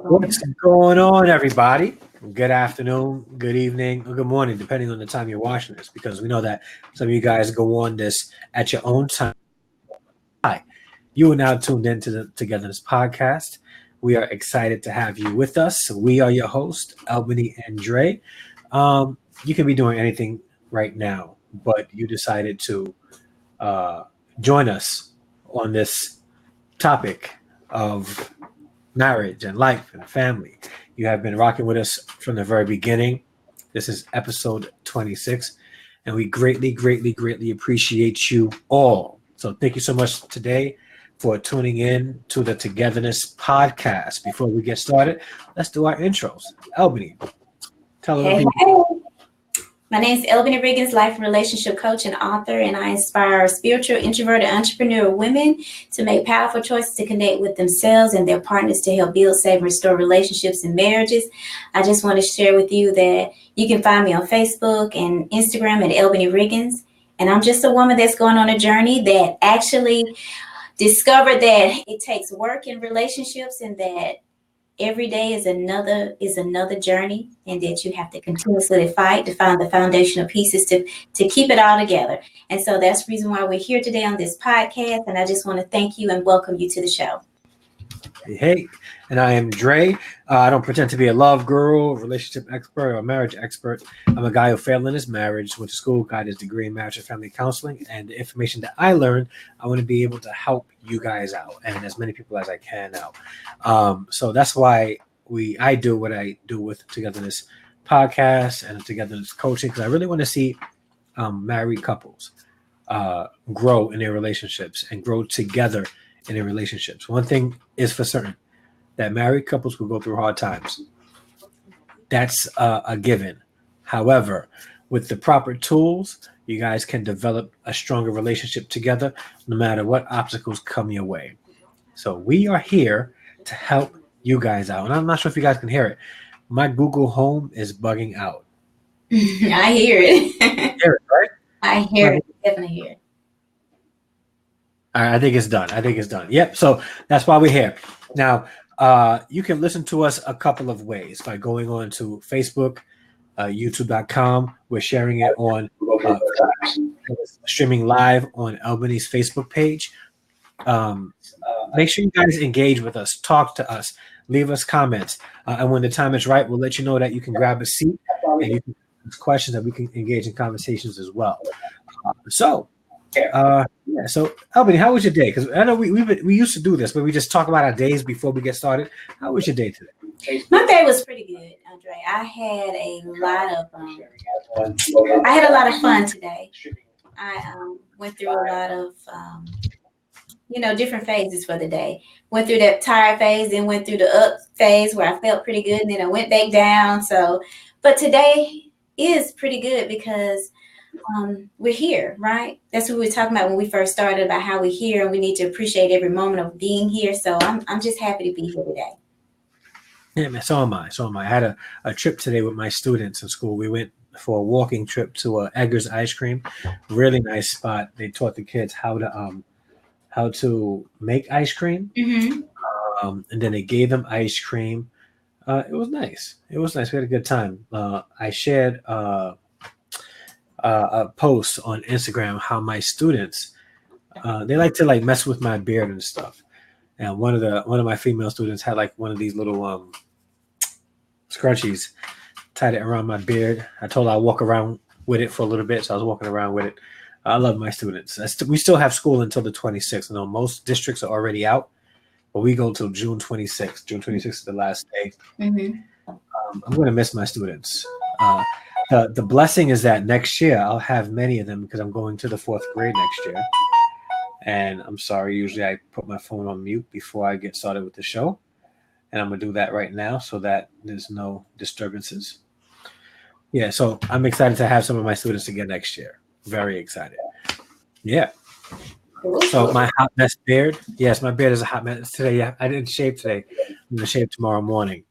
What's going on, everybody? Good afternoon, good evening, or good morning, depending on the time you're watching this, because we know that some of you guys go on this at your own time. Hi, you are now tuned into the Two-Getherness podcast. We are excited to have you with us. We are your host, Albany and Dre. You can be doing anything right now, but you decided to join us on this topic of marriage and life and family. You have been rocking with us from the very beginning. This is episode 26, and we greatly appreciate you all. So thank you so much today for tuning in to the Two-Getherness podcast. Before we get started, let's do our intros. Albany, tell them. Hey. My name is Albany Riggins, life and relationship coach and author, and I inspire spiritual, introverted, entrepreneur women to make powerful choices to connect with themselves and their partners to help build, save, and restore relationships and marriages. I just want to share with you that you can find me on Facebook and Instagram at Albany Riggins, and I'm just a woman that's going on a journey that actually discovered that it takes work in relationships and that every day is another journey, and that you have to continuously fight to find the foundational pieces to keep it all together. And so that's the reason why we're here today on this podcast. And I just want to thank you and welcome you to the show. Hey, and I am Dre. I don't pretend to be a love guru, relationship expert, or marriage expert. I'm a guy who failed in his marriage, went to school, got his degree in marriage and family counseling, and the information that I learned, I want to be able to help you guys out and as many people as I can out. So that's why I do what I do with Two-Getherness podcast and Two-Getherness coaching, because I really want to see married couples grow in their relationships and grow together in their relationships. One thing is for certain, that married couples will go through hard times. That's a given. However, with the proper tools, you guys can develop a stronger relationship together no matter what obstacles come your way. So we are here to help you guys out. And I'm not sure if you guys can hear it. My Google Home is bugging out. I hear it. Hear it, right? I hear it. Definitely hear it. All right, I think it's done. Yep. So that's why we're here. Now, you can listen to us a couple of ways by going on to Facebook, youtube.com. We're sharing it on streaming live on Albany's Facebook page. Make sure you guys engage with us, talk to us, leave us comments. And when the time is right, we'll let you know that you can grab a seat and you can ask questions that we can engage in conversations as well. So Albany, how was your day? Because I know we used to do this, but we just talk about our days before we get started. How was your day today? My day was pretty good, Andre. I had a lot of fun today. I went through a lot of different phases for the day. Went through that tired phase, then went through the up phase where I felt pretty good, and then I went back down. But today is pretty good because we're here, right? That's what we were talking about when we first started, about how we're here and we need to appreciate every moment of being here. So I'm just happy to be here today. Yeah, man, so am I. I had a trip today with my students in school. We went for a walking trip to Edgar's Ice Cream. Really nice spot. They taught the kids how to make ice cream. Mm-hmm. And then they gave them ice cream. It was nice. We had a good time. I shared a post on Instagram how my students they like to mess with my beard and stuff. And one of my female students had one of these little scrunchies, tied it around my beard. I told her I'd walk around with it for a little bit, so I was walking around with it. I love my students. We still have school until the 26th. I know most districts are already out, but we go till June 26th. June 26th is the last day. Mm-hmm. I'm going to miss my students. The blessing is that next year I'll have many of them because I'm going to the 4th grade next year. And I'm sorry, usually I put my phone on mute before I get started with the show. And I'm going to do that right now so that there's no disturbances. Yeah, so I'm excited to have some of my students again next year. Very excited. Yeah. So my hot mess beard. Yes, my beard is a hot mess today. Yeah, I didn't shave today. I'm going to shave tomorrow morning.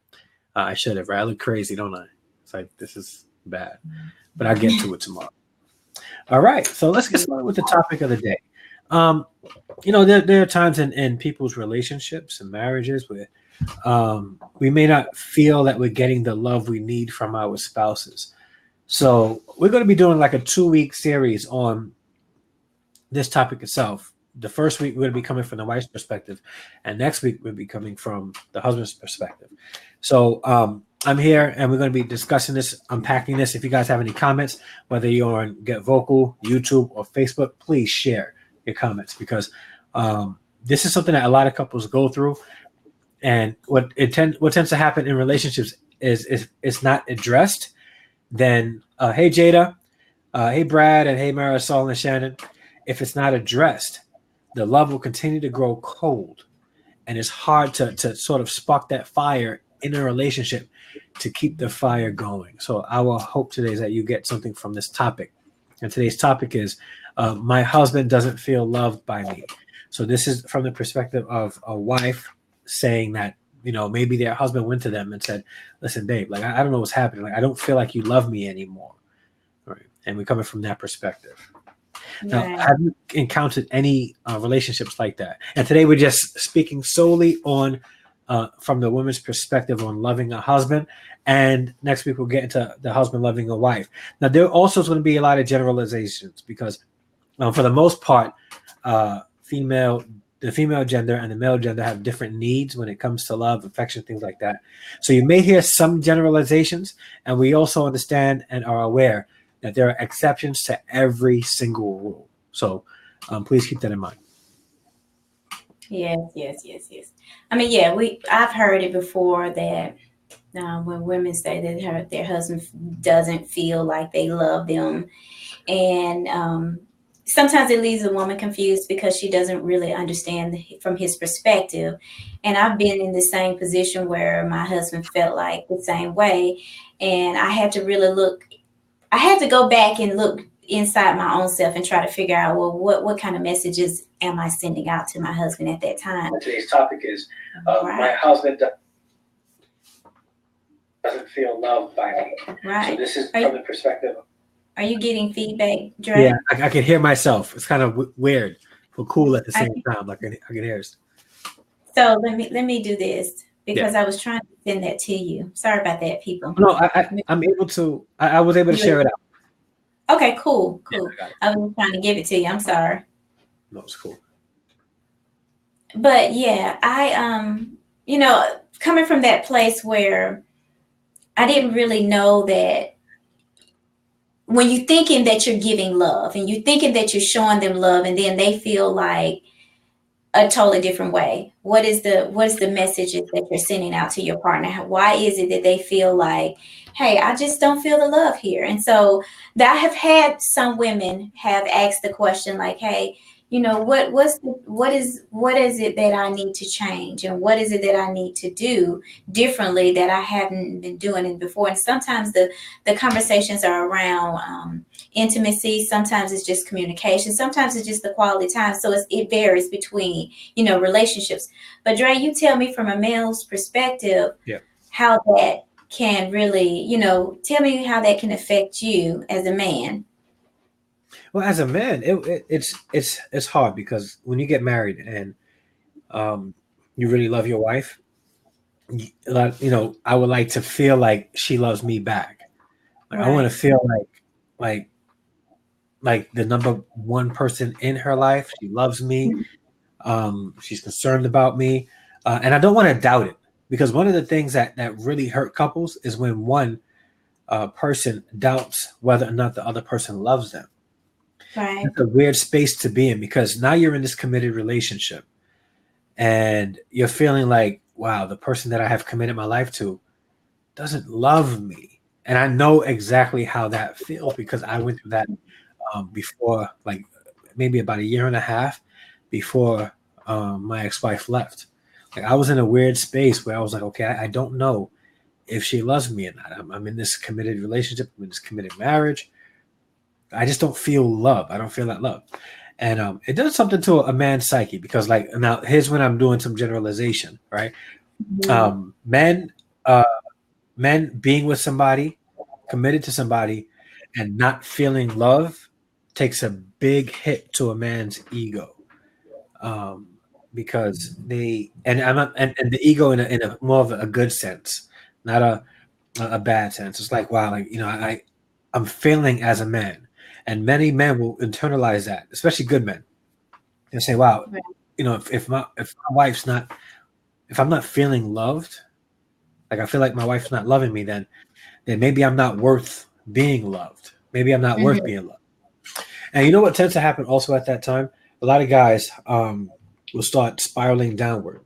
I should have. I look crazy, don't I? It's like, this is bad, but I'll get to it tomorrow. All right, so let's get started with the topic of the day. There are times in people's relationships and marriages where we may not feel that we're getting the love we need from our spouses. So we're going to be doing like a 2-week series on this topic itself. The first week we're going to be coming from the wife's perspective, and next week we'll be coming from the husband's perspective. So I'm here, and we're going to be discussing this, unpacking this. If you guys have any comments, whether you're on Get Vocal, YouTube, or Facebook, please share your comments, because this is something that a lot of couples go through. And what tends to happen in relationships is if it's not addressed, then hey Jada, hey Brad, and hey Marisol and Shannon, if it's not addressed, the love will continue to grow cold, and it's hard to sort of spark that fire in a relationship to keep the fire going. So our hope today is that you get something from this topic. And today's topic is my husband doesn't feel loved by me. So this is from the perspective of a wife saying that, maybe their husband went to them and said, listen, babe, like, I don't know what's happening. Like, I don't feel like you love me anymore. Right. And we're coming from that perspective. Now, have you encountered any relationships like that? And today we're just speaking solely on from the woman's perspective on loving a husband. And next week we'll get into the husband loving a wife. Now, there also is going to be a lot of generalizations, because for the most part, the female gender and the male gender have different needs when it comes to love, affection, things like that. So you may hear some generalizations, and we also understand and are aware that there are exceptions to every single rule. So please keep that in mind. Yes. I mean, I've heard it before that when women say that their husband doesn't feel like they love them, and sometimes it leaves a woman confused because she doesn't really understand from his perspective. And I've been in the same position where my husband felt like the same way, and I had to really I had to go back and look inside my own self and try to figure out, well, what kind of messages am I sending out to my husband at that time? Today's topic is my husband doesn't feel loved by me. Right. So this is from the perspective. Are you getting feedback, Dre? Yeah, I can hear myself. It's kind of weird, but cool at the same time. Like I can hear it. So let me do this, because I was trying to send that to you. Sorry about that, people. No, I'm able to. I was able to share it out. Okay, cool. Yeah, I was trying to give it to you. I'm sorry. No, it's cool. But yeah, I coming from that place where I didn't really know that when you're thinking that you're giving love and you're thinking that you're showing them love, and then they feel like a totally different way. What is the messages that you're sending out to your partner? Why is it that they feel like, hey, I just don't feel the love here? And so I have had some women have asked the question like, hey, what is it that I need to change, and what is it that I need to do differently that I haven't been doing it before? And sometimes the conversations are around intimacy. Sometimes it's just communication. Sometimes it's just the quality time. So it varies between relationships. But Dre, you tell me from a male's perspective, how that can really, tell me how that can affect you as a man. Well, as a man, it's hard, because when you get married and you really love your wife, I would like to feel like she loves me back. Like, right. I want to feel like the number one person in her life. She loves me. She's concerned about me, and I don't want to doubt it, because one of the things that really hurt couples is when one person doubts whether or not the other person loves them. Right. It's a weird space to be in, because now you're in this committed relationship and you're feeling like, wow, the person that I have committed my life to doesn't love me. And I know exactly how that feels, because I went through that before, like maybe about a year and a half before my ex-wife left. Like, I was in a weird space where I was like, okay, I don't know if she loves me or not. I'm in this committed relationship. I'm in this committed marriage. I just don't feel love. I don't feel that love. And it does something to a man's psyche, because like, now here's when I'm doing some generalization, right? Mm-hmm. Men being with somebody, committed to somebody, and not feeling love takes a big hit to a man's ego. because they and I'm not and the ego in a more of a good sense, not a bad sense. It's like, wow, like, I'm failing as a man, and many men will internalize that, especially good men, and say, wow, Right. if my wife's not, if I'm not feeling loved, like I feel like my wife's not loving me, then maybe I'm not worth being loved. Maybe I'm not worth Mhm. being loved. And you know what tends to happen also at that time? A lot of guys will start spiraling downward.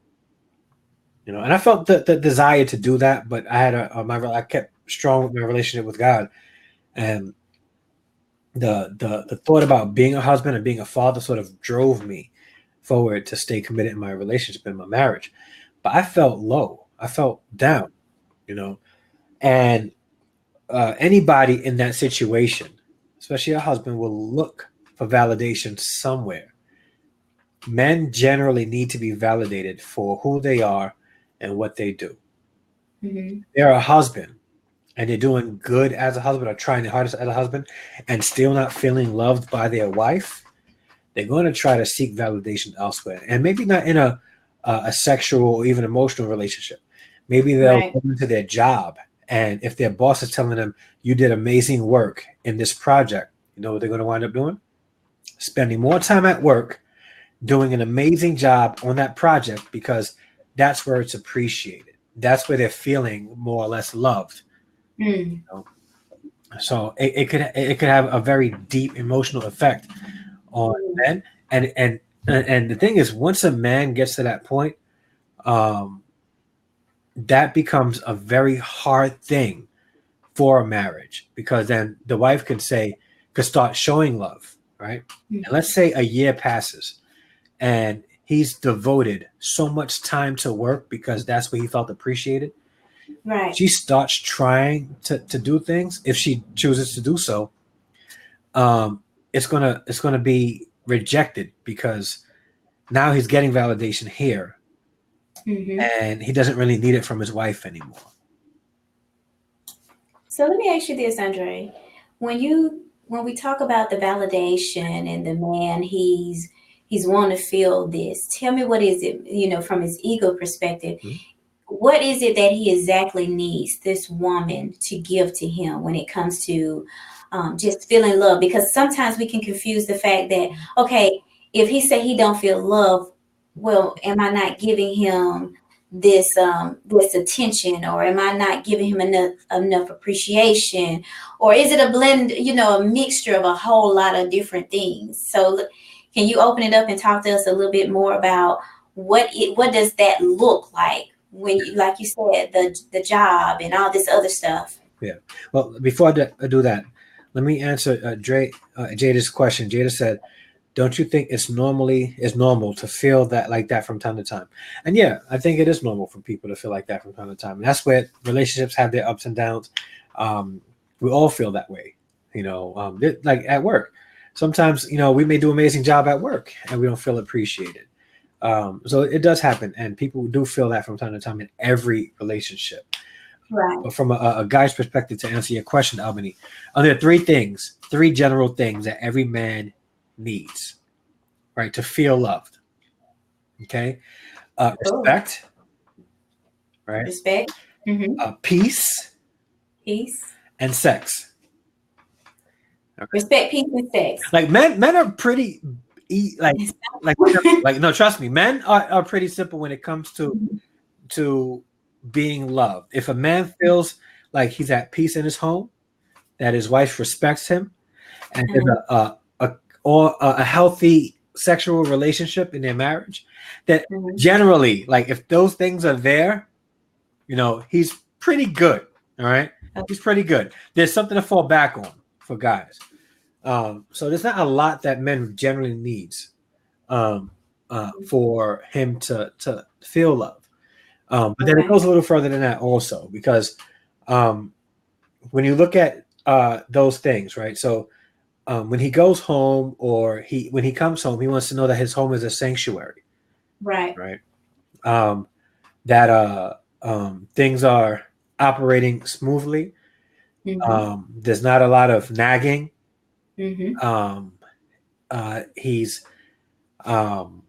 And I felt the desire to do that, but I had I kept strong with my relationship with God, and the thought about being a husband and being a father sort of drove me forward to stay committed in my relationship, in my marriage. But I felt low. I felt down, you know, and anybody in that situation, especially a husband, will look for validation somewhere. Men generally need to be validated for who they are and what they do. Mhm. They're a husband and they're doing good as a husband or trying their hardest as a husband and still not feeling loved by their wife. They're going to try to seek validation elsewhere, and maybe not in a sexual or even emotional relationship. Maybe they'll Right. go into their job, and if their boss is telling them, "You did amazing work in this project," you know what they're going to wind up doing? Spending more time at work doing an amazing job on that project because that's where it's appreciated. That's where they're feeling more or less loved. Mm. You know? So it could have a very deep emotional effect on Mm. men. And the thing is, once a man gets to that point, um, that becomes a very hard thing for a marriage because then the wife could start showing love, right? And let's say a year passes and he's devoted so much time to work because that's what he felt appreciated. Right. She starts trying to do things. If she chooses to do so, it's gonna be rejected because now he's getting validation here Mhm. and he doesn't really need it from his wife anymore. So let me ask you this, Andre. When we talk about the validation and the man, he's wanting to feel this. Tell me, what is it, from his ego perspective? Hmm? What is it that he exactly needs this woman to give to him when it comes to just feeling love? Because sometimes we can confuse the fact that, okay, if he say he don't feel love, well, am I not giving him this attention, or am I not giving him enough appreciation, or is it a blend, a mixture of a whole lot of different things? So can you open it up and talk to us a little bit more about what does that look like when you, like you said, the job and all this other stuff? Yeah. Well, before I do that, let me answer Jada's question. Jada said, "Don't you think it's normal to feel that like that from time to time?" And yeah, I think it is normal for people to feel like that from time to time. And that's where relationships have their ups and downs. Um, we all feel that way, like at work. Sometimes, we may do an amazing job at work and we don't feel appreciated. So it does happen, and people do feel that from time to time in every relationship. Right. But from a guy's perspective, to answer your question, Albany, there are three general things that every man needs, right, to feel loved. Okay, Cool. respect, right, Respect. Mm-hmm. peace, Peace. and sex. Okay. Respect, peace, and sex. Like men are pretty, like, like no, trust me, men are pretty simple when it comes to being loved. If a man feels like he's at peace in his home, that his wife respects him, and there's Uh-huh. a healthy sexual relationship in their marriage, that Uh-huh. generally, like if those things are there, he's pretty good. All right, he's pretty good. There's something to fall back on for guys. So there's not a lot that men generally needs um, for him to feel love. But then it Okay. goes a little further than that also because um, when you look at those things, right? So when he goes home or when he comes home, he wants to know that his home is a sanctuary, Right. right? Um, that things are operating smoothly. Mm-hmm. There's not a lot of nagging. Mm-hmm. He's um,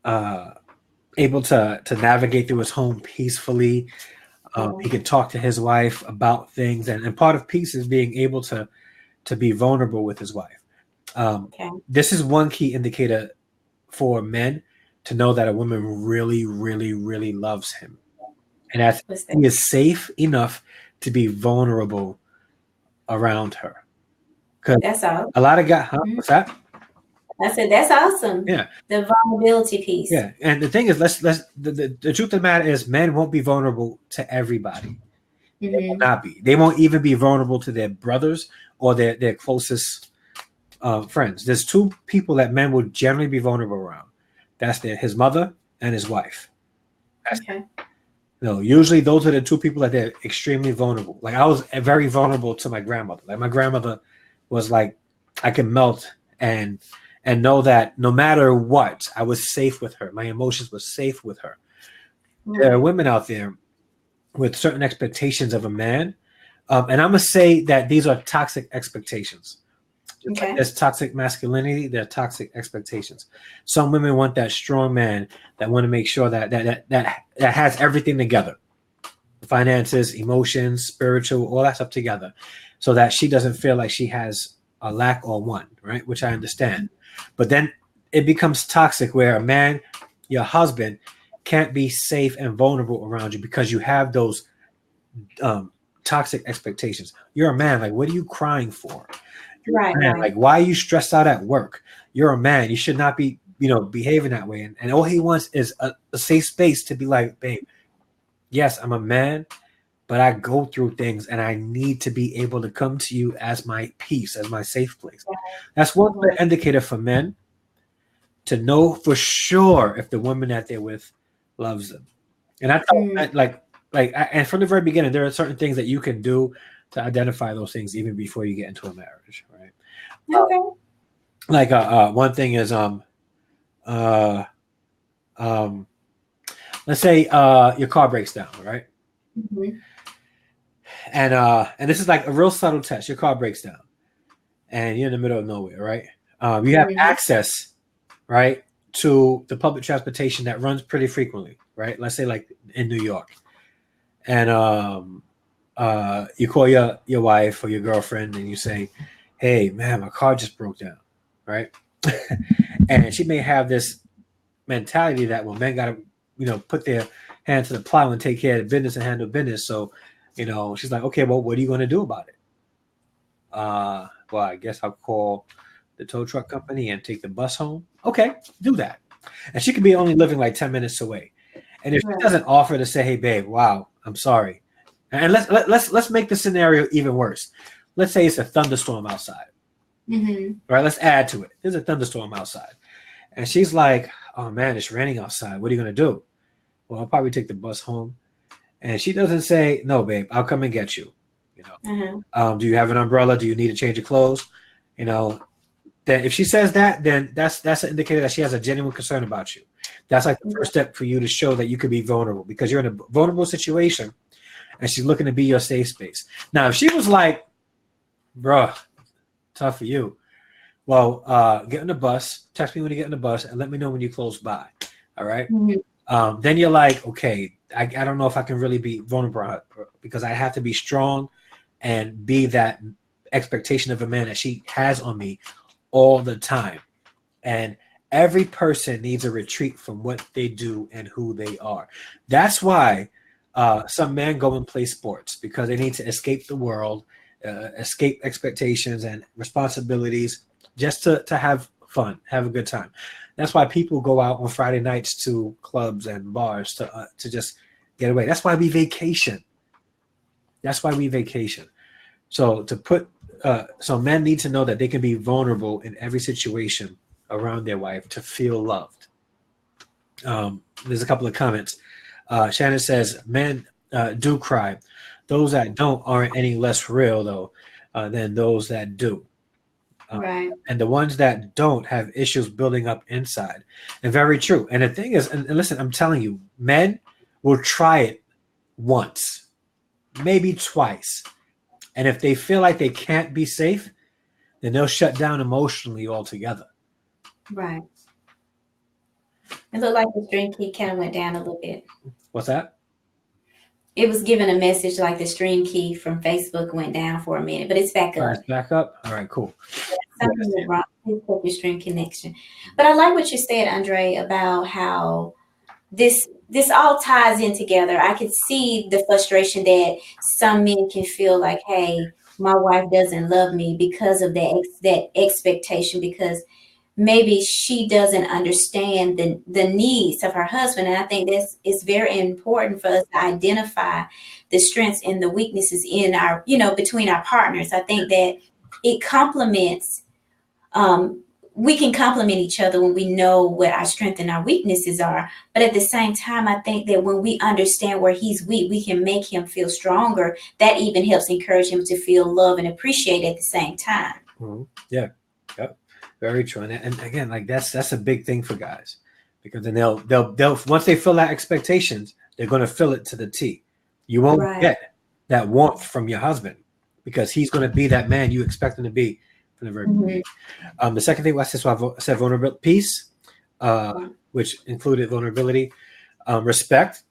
able to navigate through his home peacefully. He could talk to his wife about things, and part of peace is being able to be vulnerable with his wife. This is one key indicator for men to know that a woman really, really, really loves him, and that he is safe enough to be vulnerable around her. Because that's all. a lot of guys, what's that? I said that's awesome. Yeah, the vulnerability piece. Yeah, and the thing is, the truth of the matter is, men won't be vulnerable to everybody. They will not be. They won't even be vulnerable to their brothers or their closest friends. There's two people that men will generally be vulnerable around. That's his mother and his wife. No, usually those are the two people that they're extremely vulnerable. Like, I was very vulnerable to my grandmother. Like, my grandmother was like, I can melt and know that no matter what, I was safe with her. My emotions were safe with her. There are women out there with certain expectations of a man. And I'm going to say that these are toxic expectations. Like there's toxic masculinity, there are toxic expectations. Some women want that strong man that want to make sure that has everything together. Finances, emotions, spiritual, all that stuff together. So that she doesn't feel like she has a lack or want, right? Which I understand. But then it becomes toxic where a man, your husband, can't be safe and vulnerable around you because you have those toxic expectations. You're a man. Like, what are you crying for? Right. Like, why are you stressed out at work? You're a man. You should not be, behaving that way. And all he wants is a safe space to be like, babe, yes, I'm a man, but I go through things and I need to be able to come to you as my peace, as my safe place. That's one indicator for men to know for sure if the woman that they're with loves them. And I thought and from the very beginning, there are certain things that you can do to identify those things even before you get into a marriage, right? One thing is let's say your car breaks down, right? And this is like a real subtle test. Your car breaks down and you're in the middle of nowhere, right? You have access, right, to the public transportation that runs pretty frequently, right? Let's say like in New York. And you call your wife or your girlfriend and you say, hey, man, my car just broke down, right? And she may have this mentality that, well, men got to, put their hand to the plow and take care of business and handle business. So, she's like, okay, well, what are you going to do about it? Well, I guess I'll call the tow truck company and take the bus home. Okay, do that. And she could be only living like 10 minutes away. And if she doesn't offer to say, hey, babe, wow, I'm sorry. And let's make the scenario even worse. Let's say it's a thunderstorm outside. Right, let's add to it. There's a thunderstorm outside. And she's like, oh, man, it's raining outside. What are you going to do? Well, I'll probably take the bus home. And she doesn't say, no, babe, I'll come and get you. Do you have an umbrella? Do you need to change your clothes? Then if she says that, then that's an indicator that she has a genuine concern about you. That's like the first step for you to show that you could be vulnerable because you're in a vulnerable situation and she's looking to be your safe space. Now, if she was like, bruh, tough for you. Well, get on the bus, text me when you get on the bus and let me know when you're close by. All right. Then you're like, okay, I don't know if I can really be vulnerable because I have to be strong and be that expectation of a man that she has on me all the time. And every person needs a retreat from what they do and who they are. That's why some men go and play sports because they need to escape the world, escape expectations and responsibilities just to have fun, have a good time. That's why people go out on Friday nights to clubs and bars to just get away. That's why we vacation. So so men need to know that they can be vulnerable in every situation around their wife to feel loved. There's a couple of comments. Shannon says, men do cry. Those that don't aren't any less real, though, than those that do. Right. And the ones that don't have issues building up inside. And very true. And the thing is, and listen, I'm telling you, men will try it once, maybe twice. And if they feel like they can't be safe, then they'll shut down emotionally altogether. Right. It looked like the stream key kind of went down a little bit. What's that? It was giving a message like the stream key from Facebook went down for a minute, but it's back All right, up. it's back up. All right, cool. Something went wrong. Please check your stream connection. But I like what you said, Andre, about how this all ties in together. I could see the frustration that some men can feel like, hey, my wife doesn't love me because of that expectation, because maybe she doesn't understand the needs of her husband. And I think this is very important for us to identify the strengths and the weaknesses in our, between our partners. I think that it complements, we can complement each other when we know what our strengths and our weaknesses are. But at the same time, I think that when we understand where he's weak, we can make him feel stronger. That even helps encourage him to feel love and appreciate at the same time. Mm-hmm. Yeah. Yep. Very true. And again, like that's a big thing for guys, because then they'll once they fill out expectations, they're going to fill it to the T. You won't get that warmth from your husband, because he's going to be that man you expect him to be from the very beginning. The second thing I said vulnerability, peace, which included vulnerability, respect.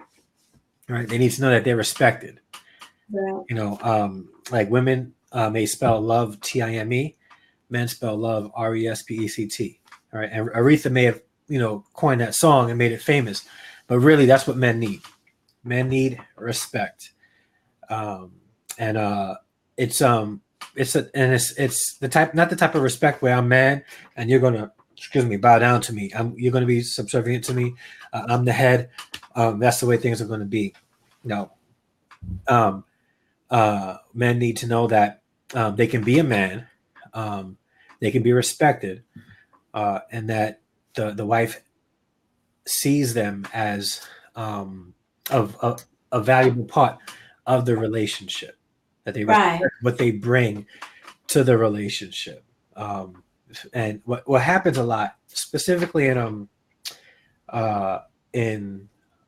Right, they need to know that they're respected. Right. Like women may spell love Time, men spell love Respect. All right, and Aretha may have coined that song and made it famous, but really that's what men need. Men need respect, and it's the type, not the type of respect where I'm man and you're gonna bow down to me. You're gonna be subservient to me. I'm the head. That's the way things are gonna be. No. Men need to know that they can be a man, they can be respected, and that the wife sees them as a valuable part of the relationship, that they respect what they bring to the relationship. And what happens a lot, specifically in I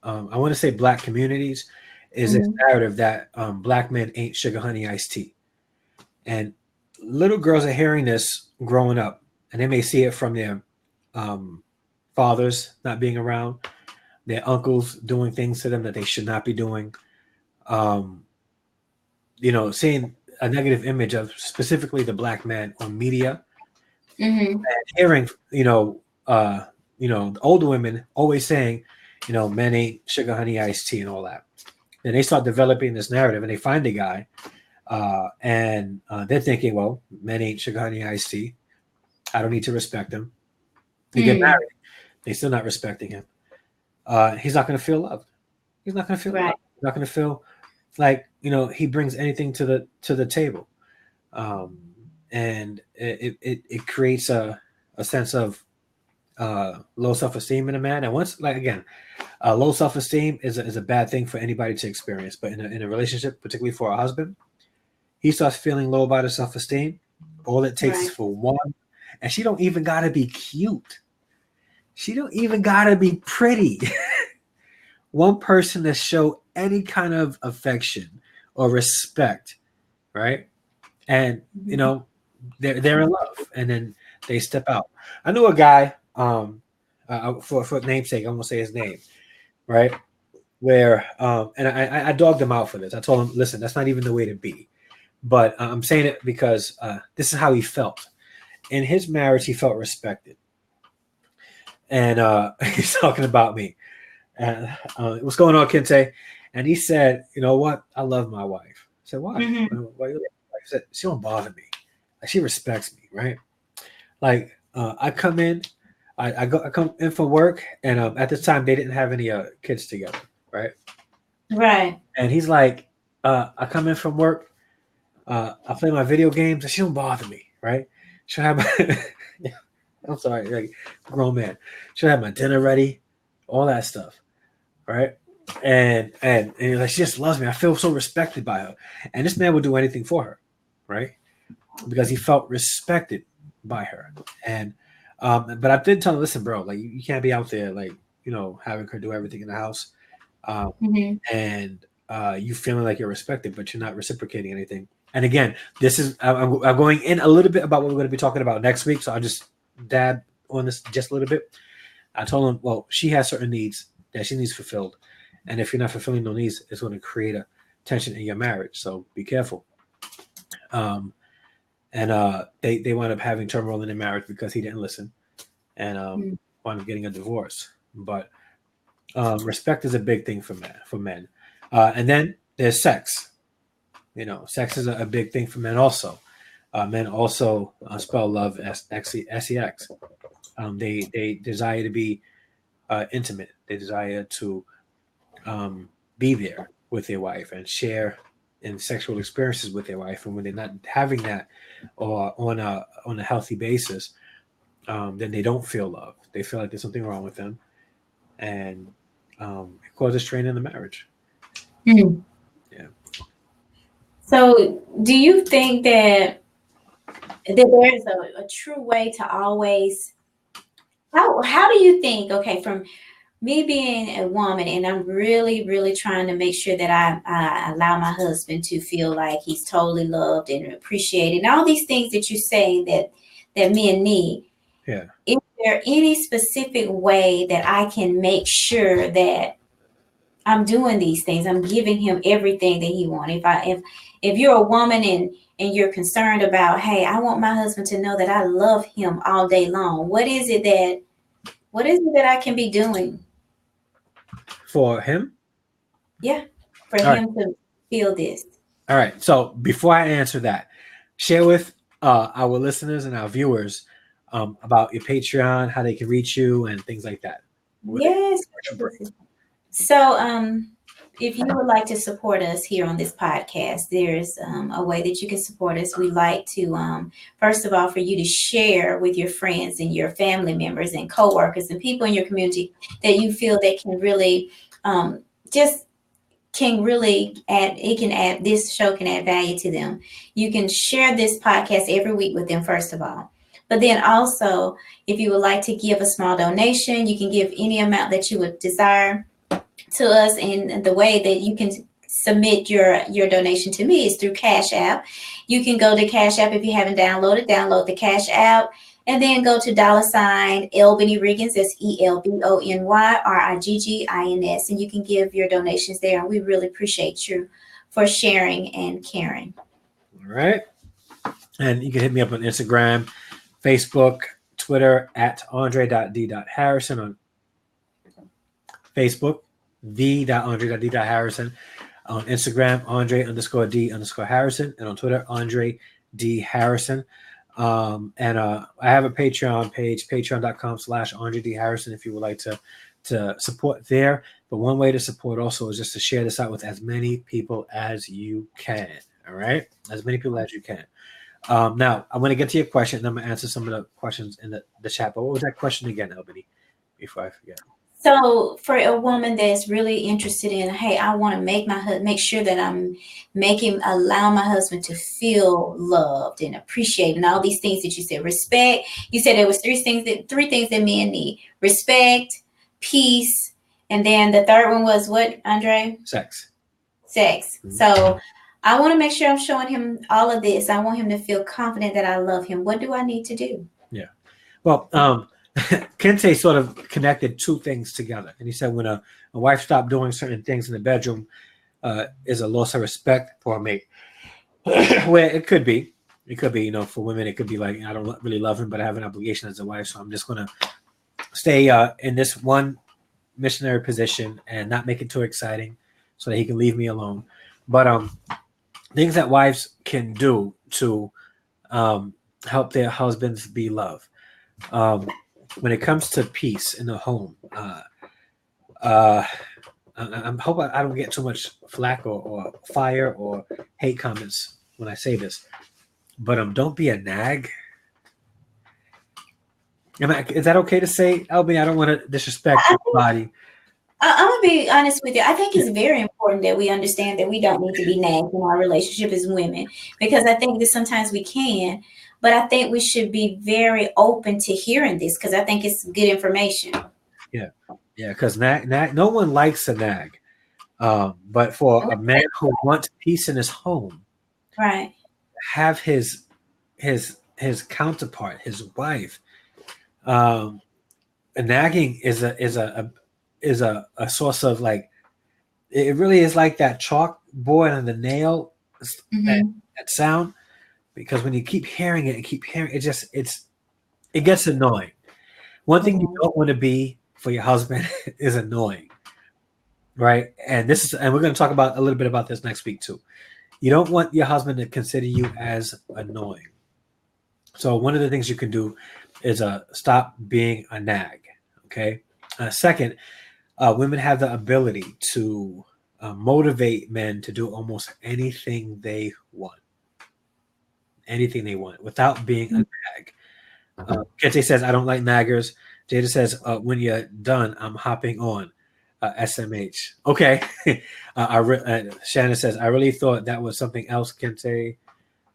want to say Black communities, is this narrative that Black men ain't sugar, honey, iced tea. And little girls are hearing this growing up, and they may see it from their fathers not being around, their uncles doing things to them that they should not be doing. Seeing a negative image of specifically the Black man on media, and hearing, the older women always saying, men ain't sugar, honey, iced tea and all that. And they start developing this narrative, and they find a guy, and they're thinking, well, men ain't sugar, honey, iced tea. I don't need to respect him. They get married. They're still not respecting him. He's not going to feel loved. He's not going to feel loved. He's not going to feel like, he brings anything to the table. And it creates a sense of low self-esteem in a man. And once, low self-esteem is a bad thing for anybody to experience. But in a relationship, particularly for a husband, he starts feeling low about his self-esteem. All it takes is for one, and she don't even gotta be cute. She don't even gotta be pretty. One person to show any kind of affection or respect, right? And they're in love, and then they step out. I knew a guy, for namesake, I won't say his name, right? Where and I dogged him out for this. I told him, listen, that's not even the way to be. But I'm saying it because this is how he felt. In his marriage, he felt respected. And he's talking about me. And what's going on, Kente? And he said, you know what? I love my wife. I said, why? Why you love my wife? He said, she don't bother me. Like, she respects me, right? Like, I come in, I come in from work, and at this time they didn't have any kids together, right? Right. And he's like, I come in from work, I play my video games, and she don't bother me, right? She'll have my I'm sorry, like, grown man. She'll have my dinner ready, all that stuff, right? And like, she just loves me. I feel so respected by her. And this man would do anything for her, right? Because he felt respected by her. And but I did tell him, listen, bro, like, you can't be out there, like, having her do everything in the house, and you feeling like you're respected, but you're not reciprocating anything. And again, this is I'm going in a little bit about what we're going to be talking about next week, so I'll just dab on this just a little bit. I told him, well, she has certain needs that she needs fulfilled, and if you're not fulfilling those needs, it's going to create a tension in your marriage. So be careful. Um, and they wound up having turmoil in their marriage because he didn't listen, and wound up getting a divorce. But respect is a big thing for men. And then there's sex. Sex is a big thing for men also. Men also spell love as sex. They desire to be intimate. They desire to be there with their wife and share in sexual experiences with their wife. And when they're not having that or on a healthy basis, then they don't feel love. They feel like there's something wrong with them, and it causes strain in the marriage. Mm. Yeah. So, do you think that there is a true way to always? How do you think? Okay, from me being a woman, and I'm really, really trying to make sure that I allow my husband to feel like he's totally loved and appreciated, and all these things that you're saying that men need. Yeah. Is there any specific way that I can make sure that I'm doing these things? I'm giving him everything that he wants. If you're a woman and you're concerned about, hey, I want my husband to know that I love him all day long. What is it that I can be doing? For him? Yeah, for All right. him to feel this. All right. So before I answer that, share with our listeners and our viewers about your Patreon, how they can reach you, and things like that. Yes. So, if you would like to support us here on this podcast, there's a way that you can support us. We like to, first of all, for you to share with your friends and your family members and coworkers and people in your community that you feel that can really just can really add, this show can add value to them. You can share this podcast every week with them, first of all. But then also, if you would like to give a small donation, you can give any amount that you would desire to us. And the way that you can submit your donation to me is through Cash App. You can go to Cash App if you haven't download the Cash App, and then go to $ Albany Riggins, that's ELBONY RIGGINS, and you can give your donations there. And we really appreciate you for sharing and caring. All right. And you can hit me up on Instagram, Facebook, Twitter at andre.d.harrison on Facebook, the.andre.d.harrison on Instagram, Andre_D_Harrison, and on Twitter, Andre D. Harrison. And I have a Patreon page, patreon.com/Andre D. Harrison, if you would like to support there. But one way to support also is just to share this out with as many people as you can. All right? As many people as you can. Now, I'm going to get to your question, and I'm going to answer some of the questions in the chat. But what was that question again, Albany, before I forget? So for a woman that's really interested in, hey, I want to make sure that I'm allow my husband to feel loved and appreciated, and all these things that you said. Respect. You said there was three things that men need: respect, peace, and then the third one was what, Andre? Sex. Mm-hmm. So I want to make sure I'm showing him all of this. I want him to feel confident that I love him. What do I need to do? Yeah. Well, Kente sort of connected two things together. And he said when a wife stopped doing certain things in the bedroom is a loss of respect for a mate. Where it could be, for women, it could be like, I don't really love him, but I have an obligation as a wife. So I'm just going to stay in this one missionary position and not make it too exciting so that he can leave me alone. But things that wives can do to help their husbands be loved. When it comes to peace in the home, I'm hoping I don't get too much flack or fire or hate comments when I say this, but don't be a nag. Is that okay to say, Albany? I don't want to disrespect anybody. I'm gonna be honest with you. I think it's very important that we understand that we don't need to be nagged in our relationship as women, because I think that sometimes we can, but I think we should be very open to hearing this because I think it's good information. Yeah, because nag, no one likes a nag, but for a man who wants peace in his home, right, have his counterpart, his wife, nagging is a source of like, it really is like that chalkboard on the nail, that, Mm-hmm. that sound, because when you keep hearing it and keep hearing it, it gets annoying. One thing you Mm-hmm. don't want to be for your husband is annoying, right? And we're going to talk about a little bit about this next week too. You don't want your husband to consider you as annoying. So one of the things you can do is stop being a nag. Okay. Second, women have the ability to motivate men to do almost anything they want without being a nag. Kente says, I don't like naggers. Jada says, when you're done, I'm hopping on. SMH. Okay. Shannon says, I really thought that was something else, Kente.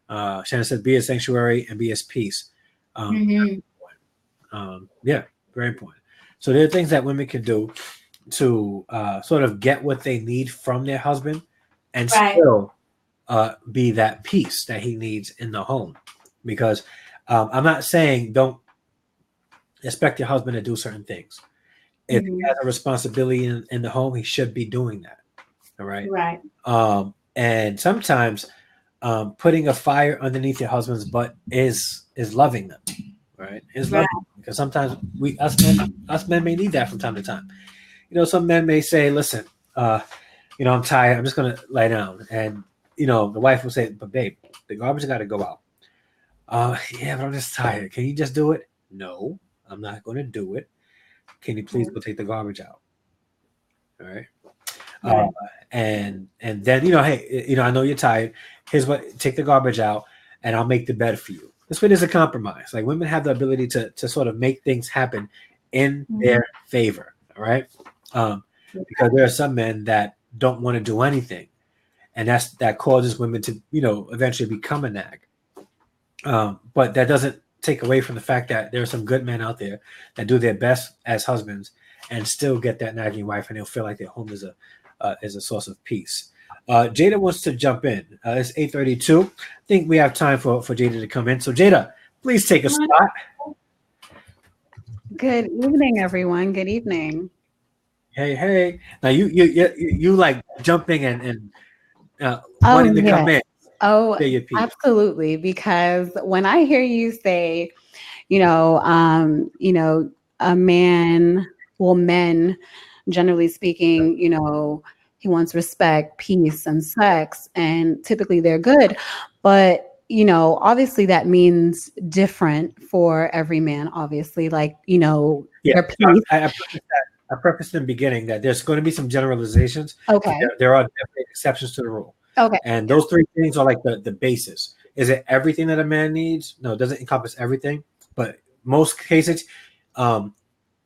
Shannon says, be a sanctuary and be his peace. Mm-hmm. Yeah, very important. So there are things that women can do to sort of get what they need from their husband and Right. still be that peace that he needs in the home. Because I'm not saying don't expect your husband to do certain things. If he Mm-hmm. has a responsibility in the home, he should be doing that. All right. Right. And sometimes putting a fire underneath your husband's butt is loving them, right? Is Right. loving them. Because sometimes us men may need that from time to time. Some men may say, "Listen, I'm tired. I'm just gonna lie down," and the wife will say, "But babe, the garbage got to go out." Yeah, but I'm just tired. Can you just do it? No, I'm not going to do it. Can you please go take the garbage out? All right. Uh, Right. and then hey, I know you're tired. Here's what: take the garbage out, and I'll make the bed for you. This way, there's a compromise. Like women have the ability to sort of make things happen in their favor. All right, because there are some men that don't want to do anything, and that causes women to eventually become a nag. But that doesn't take away from the fact that there are some good men out there that do their best as husbands and still get that nagging wife, and they'll feel like their home is a source of peace. Jada wants to jump in. It's 8:32. I think we have time for Jada to come in. So Jada, please take a spot. Good evening, everyone. Good evening. Hey. Now you like jumping and Oh, wanting to yeah. come in. Oh, Say your piece. absolutely. Because when I hear you say, a man, well, men, generally speaking, he wants respect, peace, and sex, and typically they're good. But obviously that means different for every man, obviously, like, Yeah, their peace. I prefaced in the beginning that there's going to be some generalizations. Okay. There are definitely exceptions to the rule. Okay. And those three things are like the basis. Is it everything that a man needs? No, it doesn't encompass everything. But most cases,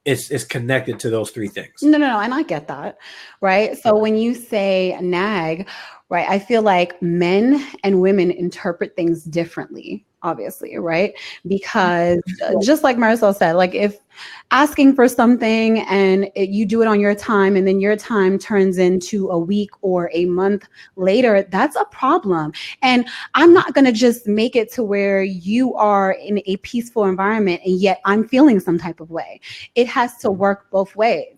it's connected to those three things. No. And I get that. Right. So when you say nag, right, I feel like men and women interpret things differently, obviously. Right. Because just like Marisol said, like if asking for something and you do it on your time and then your time turns into a week or a month later, that's a problem. And I'm not going to just make it to where you are in a peaceful environment and yet I'm feeling some type of way. It has to work both ways.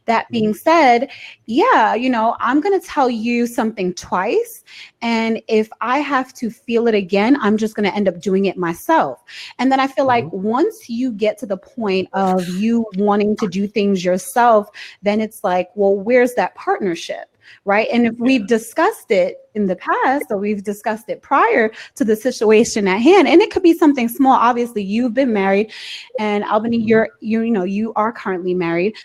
That being said, yeah, I'm going to tell you something twice. And if I have to feel it again, I'm just going to end up doing it myself. And then I feel like once you get to the point of you wanting to do things yourself, then it's like, well, where's that partnership? Right. And if we've discussed it in the past or we've discussed it prior to the situation at hand, and it could be something small. Obviously, you've been married and Albany, you are currently married.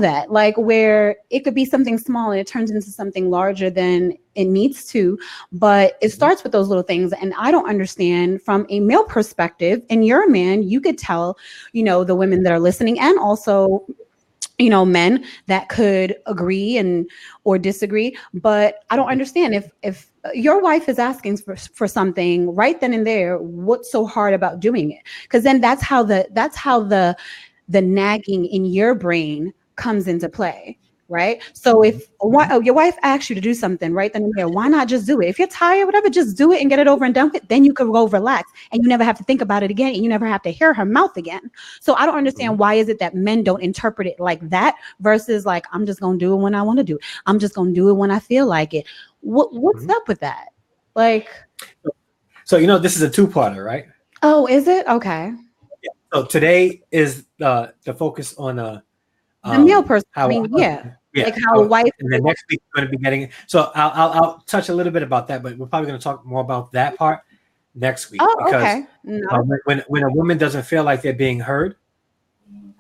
That like where it could be something small and it turns into something larger than it needs to. But it starts with those little things. And I don't understand from a male perspective, and you're a man, you could tell, the women that are listening and also men that could agree or disagree. But I don't understand if your wife is asking for something right then and there, what's so hard about doing it? Because then that's how the nagging in your brain comes into play. right? So if your wife asks you to do something right then and there, why not just do it? If you're tired, whatever, just do it and get it over and done with. Then you can go relax and you never have to think about it again and you never have to hear her mouth again. So I don't understand why is it that men don't interpret it like that versus like, I'm just going to do it when I want to do it. I'm just going to do it when I feel like it. What's up with that? Like, so this is a two-parter, right? oh, is it? Okay. Yeah. So today is the focus on The male person. I mean, yeah. Like how a wife. And then next week we're going to be getting. So I'll touch a little bit about that, but we're probably going to talk more about that part next week. Oh, because, okay. No. When a woman doesn't feel like they're being heard,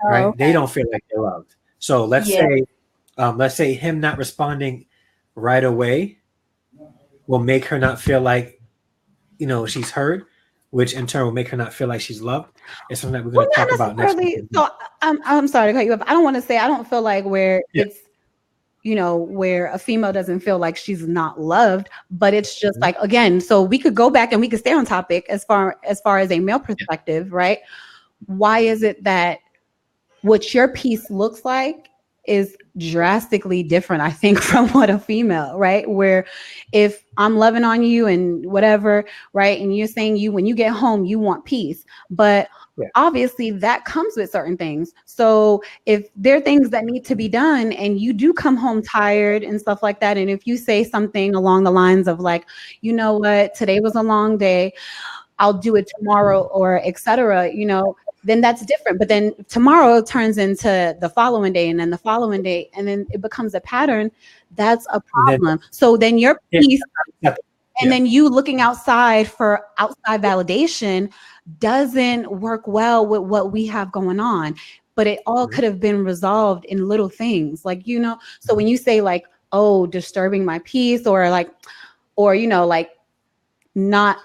right? Okay. They don't feel like they're loved. So let's say him not responding right away will make her not feel like she's heard, which in turn will make her not feel like she's loved. It's something that we're going to talk about next week. So I'm sorry to cut you off. I don't want to say I don't feel like where it's where a female doesn't feel like she's not loved, but it's just like, again, so we could go back and we could stay on topic as far as a male perspective, right? Why is it that what your piece looks like is drastically different, I think, from what a female, right? Where if I'm loving on you and whatever, right? And you're saying when you get home, you want peace, but obviously that comes with certain things. So if there are things that need to be done and you do come home tired and stuff like that, and if you say something along the lines of like, you know what, today was a long day, I'll do it tomorrow, or etc., then that's different. But then tomorrow turns into the following day, and then the following day, and then it becomes a pattern. That's a problem. So then your piece, and then you looking outside for outside validation doesn't work well with what we have going on. But it all could have been resolved in little things, like, so when you say like, oh, disturbing my peace, or like, or like not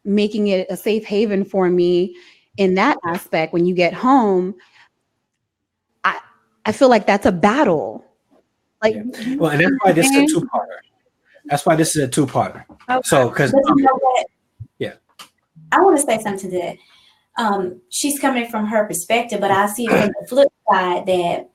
making it a safe haven for me in that aspect, when you get home, I feel like that's a battle. Like, well, and that's why this is a two-parter. Okay. So, because I want to say something to that. She's coming from her perspective, but I see it from the flip side that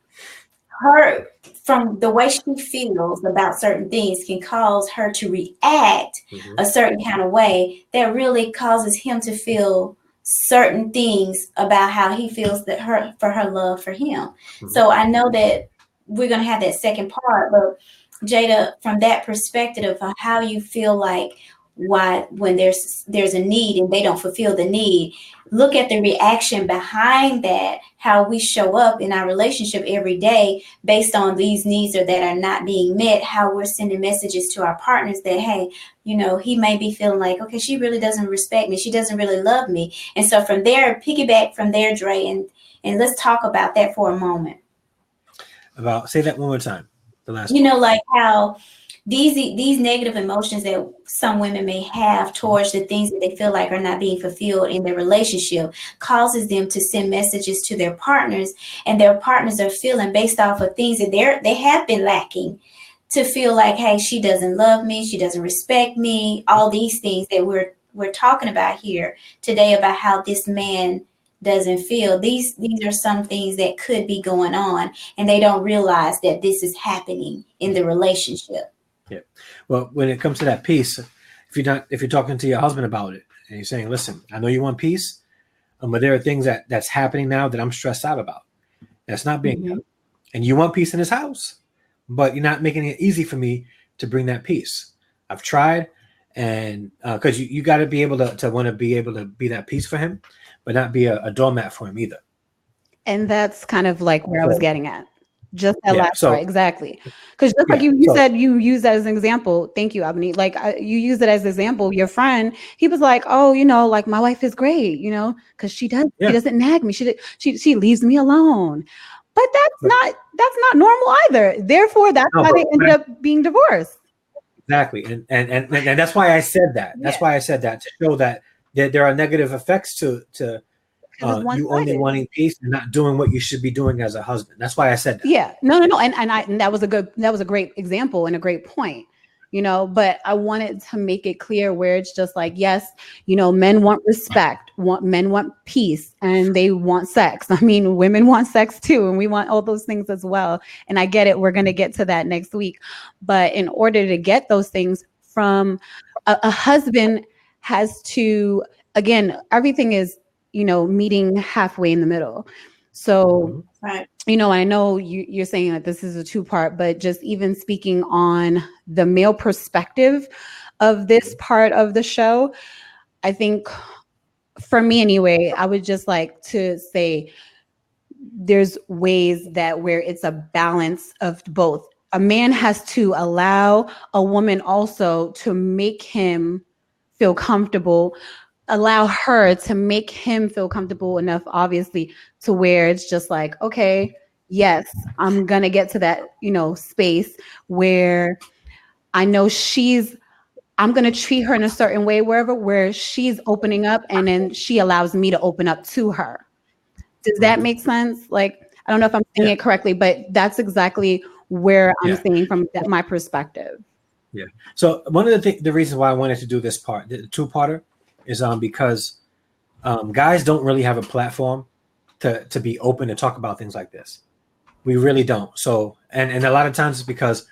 from the way she feels about certain things can cause her to react a certain kind of way that really causes him to feel certain things about how he feels that her love for him. So I know that we're going to have that second part, but Jada, from that perspective of how you feel like when there's a need and they don't fulfill the need, look at the reaction behind that, how we show up in our relationship every day based on these needs that are not being met, how we're sending messages to our partners that, hey, he may be feeling like, okay, she really doesn't respect me, she doesn't really love me. And so from there, piggyback from there, Dre, and let's talk about that for a moment. Say that one more time, the last like how these negative emotions that some women may have towards the things that they feel like are not being fulfilled in their relationship causes them to send messages to their partners, and their partners are feeling based off of things that they have been lacking, to feel like, hey, she doesn't love me, she doesn't respect me, all these things that we're talking about here today about how this man doesn't feel. These are some things that could be going on, and they don't realize that this is happening in the relationship. Yeah. Well, when it comes to that peace, if you're talking to your husband about it and you're saying, listen, I know you want peace, but there are things that's happening now that I'm stressed out about. That's not being done. And you want peace in this house, but you're not making it easy for me to bring that peace. I've tried, and because you got to be able to want to be able to be that peace for him, but not be a doormat for him either. And that's kind of like where I was getting at. Just that last part, exactly. Because just like you said, you use that as an example. Thank you, Ebony. Like you use it as an example. Your friend, he was like, "Oh, like my wife is great, because she doesn't nag me. She leaves me alone." But that's not normal either. Therefore, that's why they ended up being divorced. Exactly, and that's why I said that. That's why I said that, to show that there are negative effects to you only wanting peace and not doing what you should be doing as a husband. That's why I said that. Yeah, no, and that was a great example and a great point. but I wanted to make it clear where it's just like, yes, men want respect, men want peace, and they want sex. I mean, women want sex too, and we want all those things as well. And I get it. We're going to get to that next week. But in order to get those things from a husband has to, again, everything is, meeting halfway in the middle. So, Right. I know you're saying that this is a two-part, but just even speaking on the male perspective of this part of the show, I think for me anyway, I would just like to say there's ways that where it's a balance of both. A man has to allow a woman also to make him feel comfortable, allow her to make him feel comfortable enough, obviously, to where it's just like, okay, yes, I'm going to get to that, space where I know I'm going to treat her in a certain way, where she's opening up, and then she allows me to open up to her. Does that make sense? Like, I don't know if I'm saying it correctly, but that's exactly where I'm saying from my perspective. Yeah. So one of the reasons why I wanted to do this part, the two-parter, is because guys don't really have a platform to be open and talk about things like this. We really don't. So and a lot of times it's because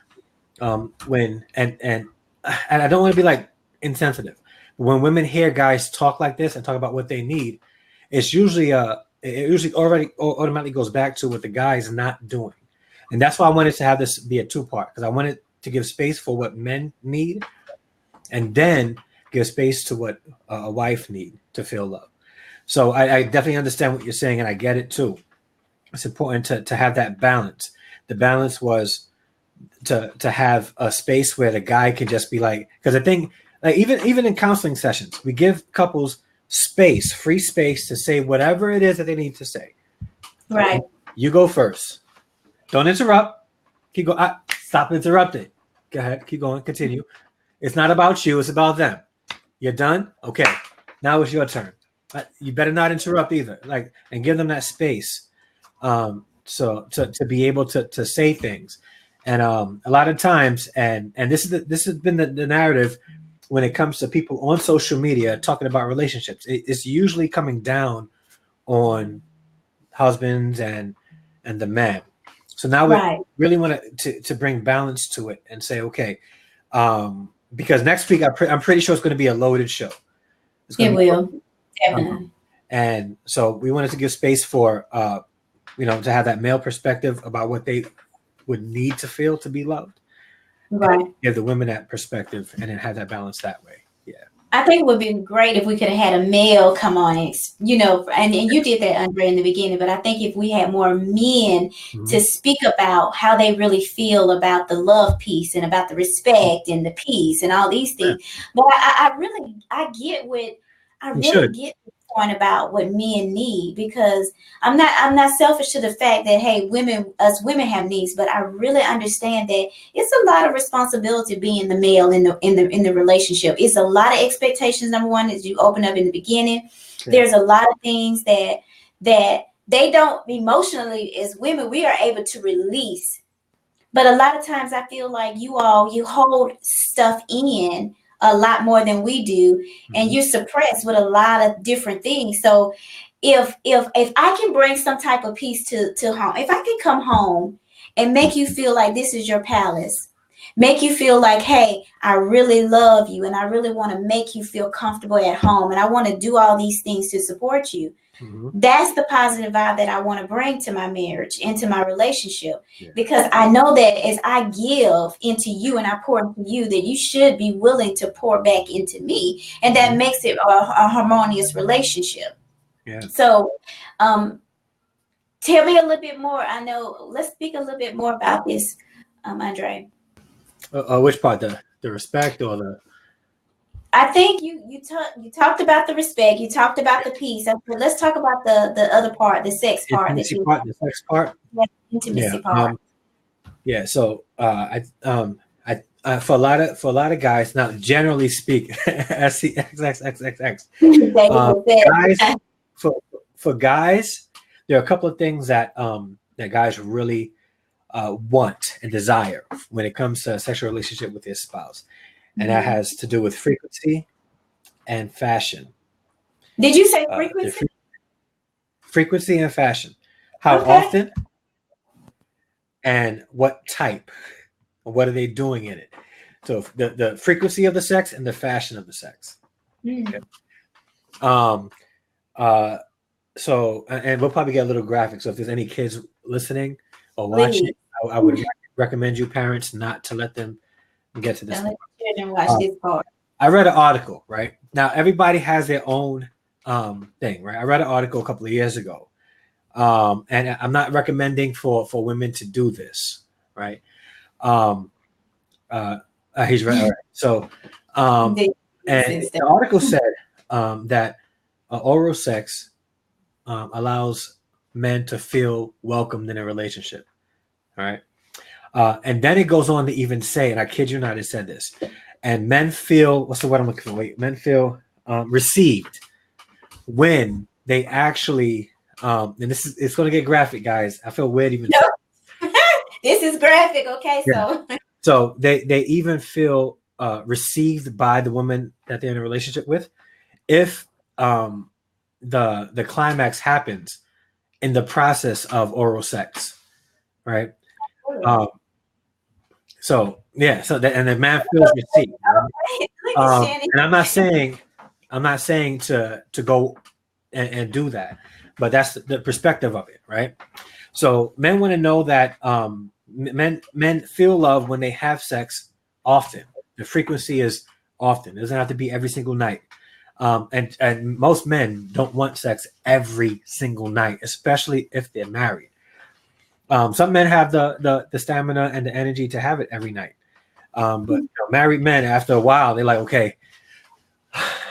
when and I don't want to be like insensitive. When women hear guys talk like this and talk about what they need, it's usually it usually already automatically goes back to what the guy is not doing. And that's why I wanted to have this be a two-part, because I wanted to give space for what men need and then give space to what a wife need to feel love. So I definitely understand what you're saying, and I get it too. It's important to have that balance. The balance was to have a space where the guy can just be like, because I think like even in counseling sessions, we give couples space, free space to say whatever it is that they need to say. Right. You go first. Don't interrupt. Keep going. Stop interrupting. Go ahead. Keep going. Continue. It's not about you. It's about them. You're done? Okay. Now it's your turn. You better not interrupt either. Like, and give them that space. So to be able to say things. And a lot of times, and this has been the narrative when it comes to people on social media talking about relationships. It's usually coming down on husbands and the men. So now we really want to bring balance to it and say, okay, because next week I'm pretty sure it's going to be a loaded show. It will, definitely. And so we wanted to give space for to have that male perspective about what they would need to feel to be loved. Right. Give the women that perspective and then have that balance that way. Yeah. I think it would be great if we could have had a male come on, and you did that, Andre, in the beginning, but I think if we had more men to speak about how they really feel about the love piece and about the respect and the peace and all these things. But I really get the point about what men need, because I'm not selfish to the fact that, hey, us women have needs, but I really understand that it's a lot of responsibility being the male in the relationship. It's a lot of expectations. Number one, as you open up in the beginning, there's a lot of things that they don't emotionally, as women, we are able to release. But a lot of times I feel like you hold stuff in a lot more than we do, and you're suppressed with a lot of different things. So if I can bring some type of peace to home, if I can come home and make you feel like this is your palace, make you feel like, hey, I really love you and I really want to make you feel comfortable at home and I want to do all these things to support you. That's the positive vibe that I want to bring to my marriage, into my relationship, because I know that as I give into you and I pour into you, that you should be willing to pour back into me, and that makes it a harmonious relationship. So tell me a little bit more. Let's speak a little bit more about this, Andre. Which part, the respect or the? I think you talked about the respect. You talked about the peace. Let's talk about the other part, the sex part. The sex part. Yeah, intimacy part. So for a lot of guys, now generally speak, SCXXXX, guys, for guys, there are a couple of things that that guys really want and desire when it comes to a sexual relationship with your spouse, and that has to do with frequency and fashion. Did you say The frequency? frequency and fashion. How Okay. often and what type? What are they doing in it? So the frequency of the sex and the fashion of the sex. Okay. So, and we'll probably get a little graphic. So if there's any kids listening or watching, Please. I would recommend you parents not to let them get to this. Don't let the children watch this part. I read an article, right? Now everybody has their own thing, right? I read an article a couple of years ago. And I'm not recommending for women to do this, right? He's right. All right. So, and the article said that oral sex allows men to feel welcomed in a relationship. All right. And then it goes on to even say, and I kid you not, it said this, and men feel, what's the word I'm looking for? Wait, men feel received when they actually, and it's going to get graphic, guys. I feel weird even. This is graphic. Okay. Yeah. So they even feel received by the woman that they're in a relationship with if the climax happens in the process of oral sex, right? So yeah, so and the man feels received. Right? And I'm not saying to go and do that, but that's the perspective of it, right? So men want to know that men feel love when they have sex often. The frequency is often. It doesn't have to be every single night. And most men don't want sex every single night, especially if they're married. Some men have the stamina and the energy to have it every night. But married men, after a while, they're like, okay,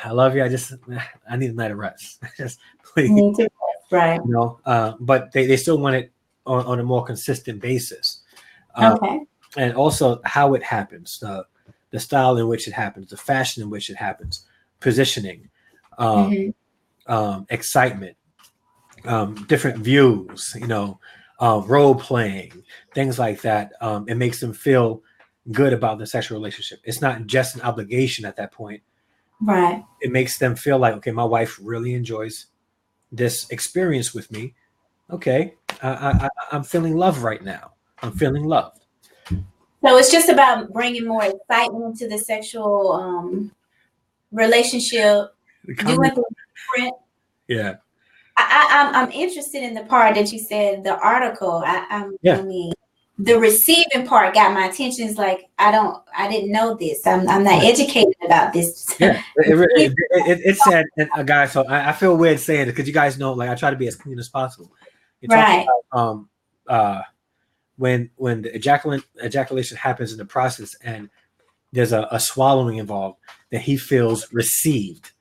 I love you. I need a night of rest. Just please. Right. But they still want it on a more consistent basis. Okay. And also how it happens, the style in which it happens, the fashion in which it happens, positioning, excitement, different views, role playing, things like that. It makes them feel good about the sexual relationship. It's not just an obligation at that point. Right. It makes them feel like, okay, my wife really enjoys this experience with me. Okay, I'm feeling love right now. I'm feeling loved. So it's just about bringing more excitement to the sexual relationship. Doing things different. Yeah. I'm interested in the part that you said, the article. I mean, the receiving part got my attention. It's like I didn't know this. I'm not educated about this. Yeah, it said, guys. So I feel weird saying it because you guys know, like, I try to be as clean as possible. Right. About, when the ejaculation happens in the process and there's a swallowing involved, that he feels received.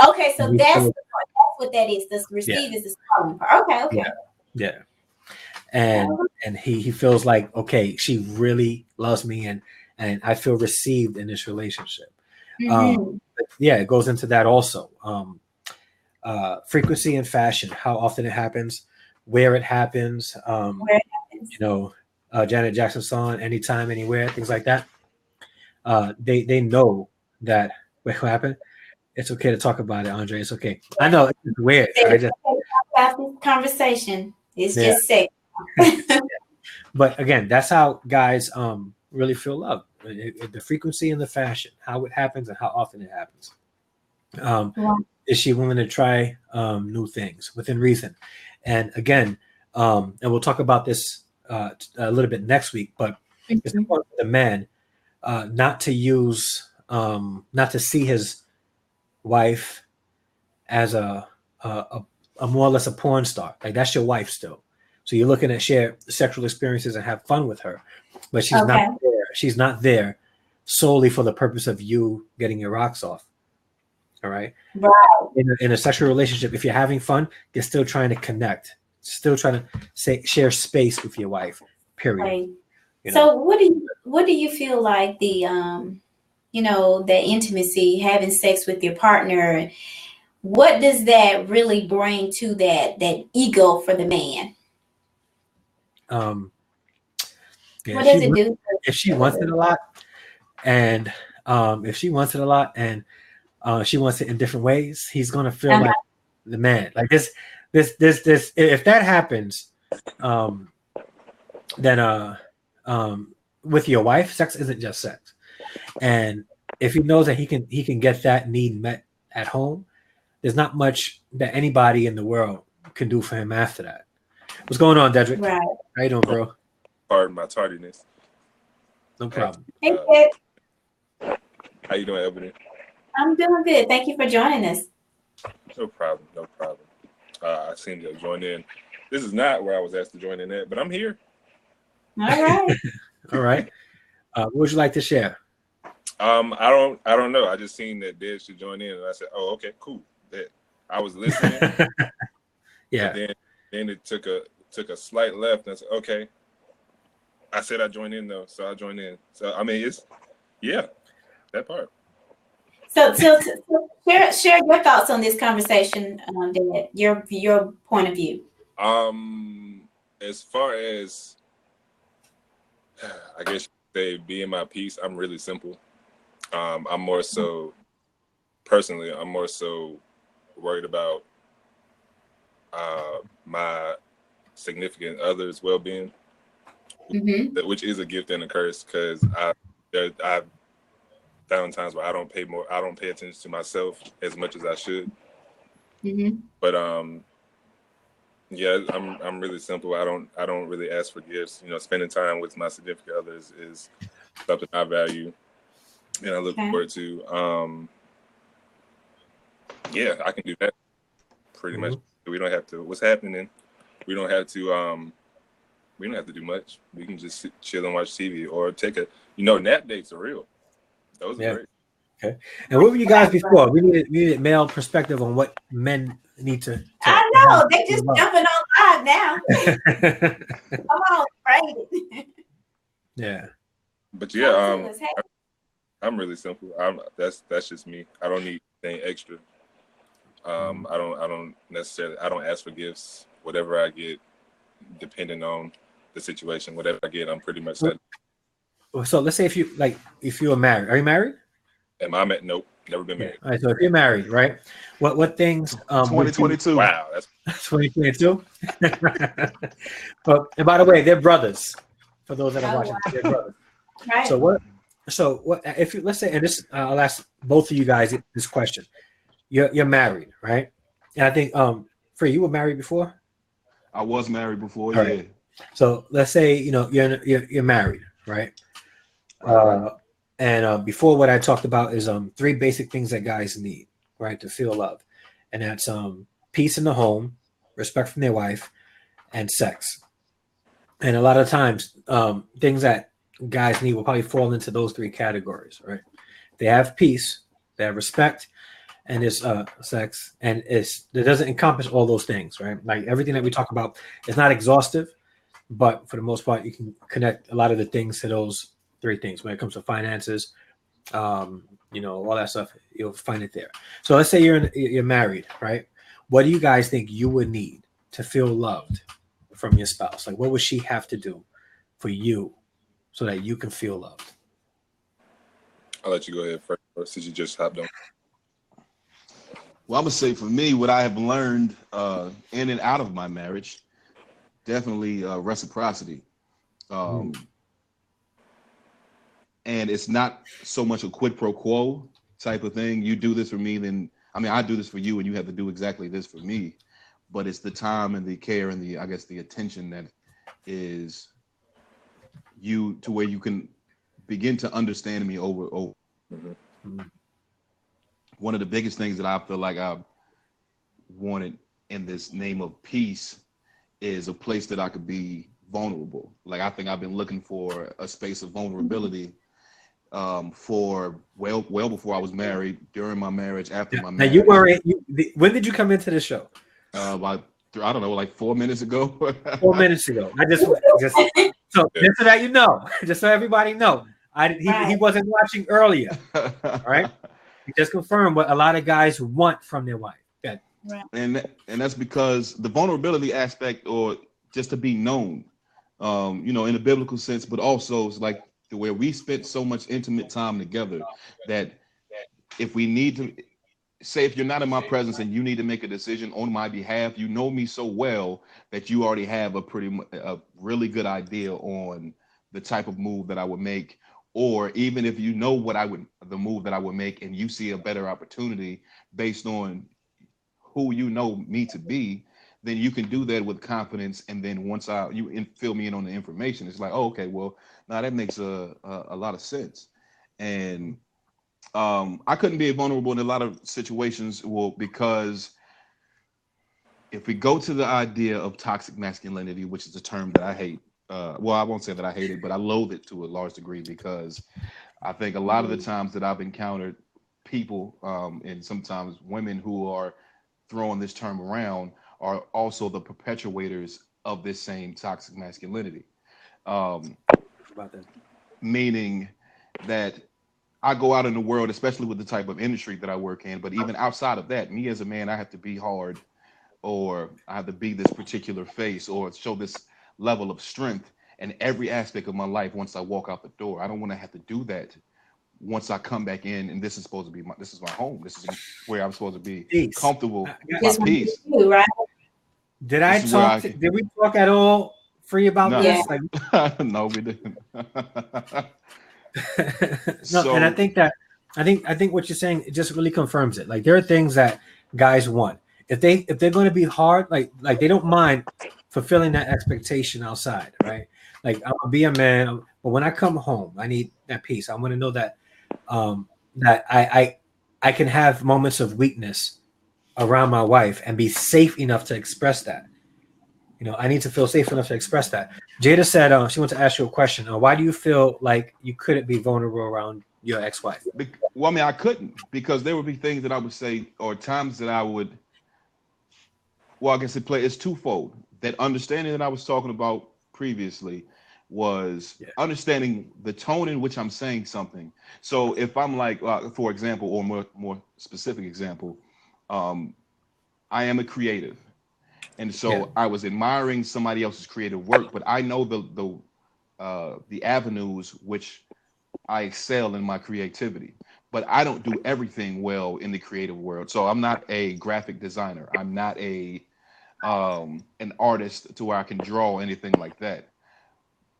Okay, so that's what that is. The receive is the swallowing part. Okay. Yeah. And he feels like, okay, she really loves me and I feel received in this relationship. But yeah, it goes into that also. Frequency and fashion, how often it happens, where it happens. Janet Jackson song, Anytime, Anywhere, things like that. They know that what happened. It's okay to talk about it, Andre. It's okay. I know it's weird. This conversation. It's just sick. But again, that's how guys really feel love. The frequency and the fashion, how it happens and how often it happens. Is she willing to try new things within reason? And again, and we'll talk about this a little bit next week, but it's important for the man not to see his wife as a more or less a porn star. Like, that's your wife still. So you're looking at share sexual experiences and have fun with her, but she's not there. She's not there solely for the purpose of you getting your rocks off. All right. In a sexual relationship, if you're having fun, you're still trying to connect, still trying to share space with your wife. Period. Right. So what do you feel like the the intimacy, having sex with your partner, what does that really bring to that ego for the man? Yeah, What does it do? if she wants it a lot, and if she wants it a lot, and she wants it in different ways, he's gonna feel Uh-huh. like the man. Like this. If that happens, then with your wife, sex isn't just sex. And if he knows that he can get that need met at home, there's not much that anybody in the world can do for him after that. What's going on, Dedrick? Right. How you doing, bro? Pardon my tardiness. No problem. Hey, Kit. How you doing, Ebony? I'm doing good. Thank you for joining us. No problem. No problem. I seem to have joined in. This is not where I was asked to join in at, but I'm here. All right. All right. What would you like to share? I don't know. I just seen that Dad should join in, and I said, "Oh, okay, cool." That I was listening. Yeah. Then it took a slight left, and I said, "Okay." I said I joined in though, so I joined in. So I mean, it's that part. So share your thoughts on this conversation, Dad. Your point of view. As far as I guess you could say being my peace, I'm really simple. I'm more so personally, I'm more so worried about my significant other's well-being, Mm-hmm. which is a gift and a curse, because I've found times where I don't pay attention to myself as much as I should. Mm-hmm. But yeah, I'm really simple. I don't really ask for gifts. You know, spending time with my significant others is something I value and I look forward to. Yeah, I can do that pretty much. We don't have to. What's happening? We don't have to. We don't have to do much. We can just sit, chill and watch TV or take a. Nap dates are real. Those are great. Okay. And what were you guys before? We needed male perspective on what men need to I know they just jumping on live now. Come on, right? Yeah. But yeah, I'm really simple. That's just me. I don't need anything extra. I don't necessarily. I don't ask for gifts. Whatever I get, depending on the situation, whatever I get, I'm pretty much set. So let's say if you are married. Are you married? Am I married? Nope, never been married. All right. So if you're married, right? What things? 2022. Wow, that's 2022. But and by the way, they're brothers. For those that are watching, they're brothers. Right. So what if you let's say, and this I'll ask both of you guys this question. You're married, right? And I think for you were married before? I was married before, All yeah. right. So let's say you're married, right? And before, what I talked about is 3 basic things that guys need, right, to feel love, and that's peace in the home, respect from their wife, and sex. And a lot of times, things that guys need will probably fall into those 3 categories, right? They have peace, they have respect, and it's sex, and it doesn't encompass all those things, right? Like everything that we talk about is not exhaustive, but for the most part, you can connect a lot of the things to those 3 things. When it comes to finances, all that stuff, you'll find it there. So let's say you're married, right? What do you guys think you would need to feel loved from your spouse? Like, what would she have to do for you so that you can feel loved? I'll let you go ahead first, since you just hopped on. Well, I'm gonna say for me, what I have learned in and out of my marriage, definitely reciprocity. And it's not so much a quid pro quo type of thing. You do this for me, then I do this for you, and you have to do exactly this for me. But it's the time and the care and the attention that is you to where you can begin to understand me over. Mm-hmm. One of the biggest things that I feel like I wanted in this name of peace is a place that I could be vulnerable. Like, I think I've been looking for a space of vulnerability for well before I was married, during my marriage, after my marriage. Now you weren't. When did you come into the show? About I don't know, like 4 minutes ago. 4 minutes ago. Just so that you know, just so everybody know, he wasn't watching earlier. All right, he just confirmed what a lot of guys want from their wife. Good. Right. And that's because the vulnerability aspect, or just to be known. in a biblical sense, but also it's like the way we spent so much intimate time together that if we need to say, if you're not in my presence and you need to make a decision on my behalf, you know me so well that you already have a really good idea on the type of move that I would make. Or even if you know the move that I would make, and you see a better opportunity based on who you know me to be, then you can do that with confidence. And then once fill me in on the information, it's like, oh, okay, well, now that makes a lot of sense. And I couldn't be vulnerable in a lot of situations, well, because if we go to the idea of toxic masculinity, which is a term that I hate, well, I won't say that I hate it, but I loathe it to a large degree, because I think a lot of the times that I've encountered people, and sometimes women who are throwing this term around, are also the perpetuators of this same toxic masculinity. About that. Meaning that I go out in the world, especially with the type of industry that I work in, but even outside of that, me as a man, I have to be hard, or I have to be this particular face, or show this level of strength in every aspect of my life once I walk out the door. I don't want to have to do that once I come back in, and this is my home. This is where I'm supposed to be Peace. comfortable, Yeah. my peace. Right? Did This is where I can. did we talk at all free about No, this? Yeah. Like, no, we didn't. no, and I So think that I think what you're saying, it just really confirms it. Like, there are things that guys want. If they're going to be hard, like they don't mind fulfilling that expectation outside, right? Like, I'm gonna be a man, but when I come home, I need that peace. I want to know that that I can have moments of weakness around my wife and be safe enough to express that. I need to feel safe enough to express that. Jada said she wants to ask you a question. Why do you feel like you couldn't be vulnerable around your ex-wife? well, I mean, I couldn't, because there would be things that I would say, or times that I would. Well, I guess it's twofold. That understanding that I was talking about previously was understanding the tone in which I'm saying something. So if I'm like, for example, or more specific example, I am a creative, and so I was admiring somebody else's creative work, but I know the avenues which I excel in my creativity, but I don't do everything well in the creative world. So I'm not a graphic designer. I'm not an artist to where I can draw anything like that.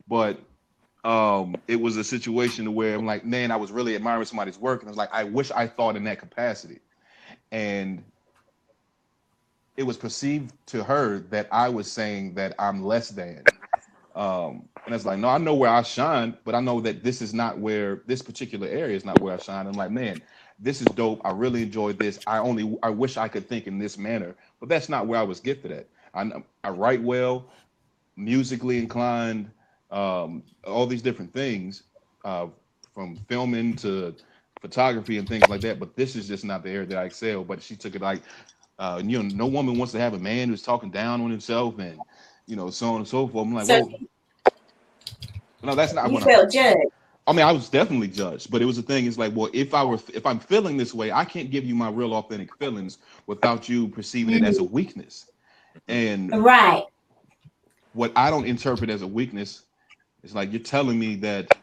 But it was a situation where I'm like, man, I was really admiring somebody's work, and I was like, I wish I thought in that capacity. And it was perceived to her that I was saying that I'm less than. And it's like, no, I know where I shine, but I know that this particular area is not where I shine. I'm like, man, this is dope. I really enjoyed this. I wish I could think in this manner, but that's not where I was gifted at. I write well, musically inclined, all these different things, from filming to photography and things like that. But this is just not the area that I excel. But she took it like, no woman wants to have a man who's talking down on himself, and so on and so forth. I'm like, So well, no, that's not you what felt judged. I mean, I was definitely judged, but it was the thing is like, well, if I'm feeling this way, I can't give you my real authentic feelings without you perceiving it as a weakness. And Right. what I don't interpret as a weakness is like, you're telling me that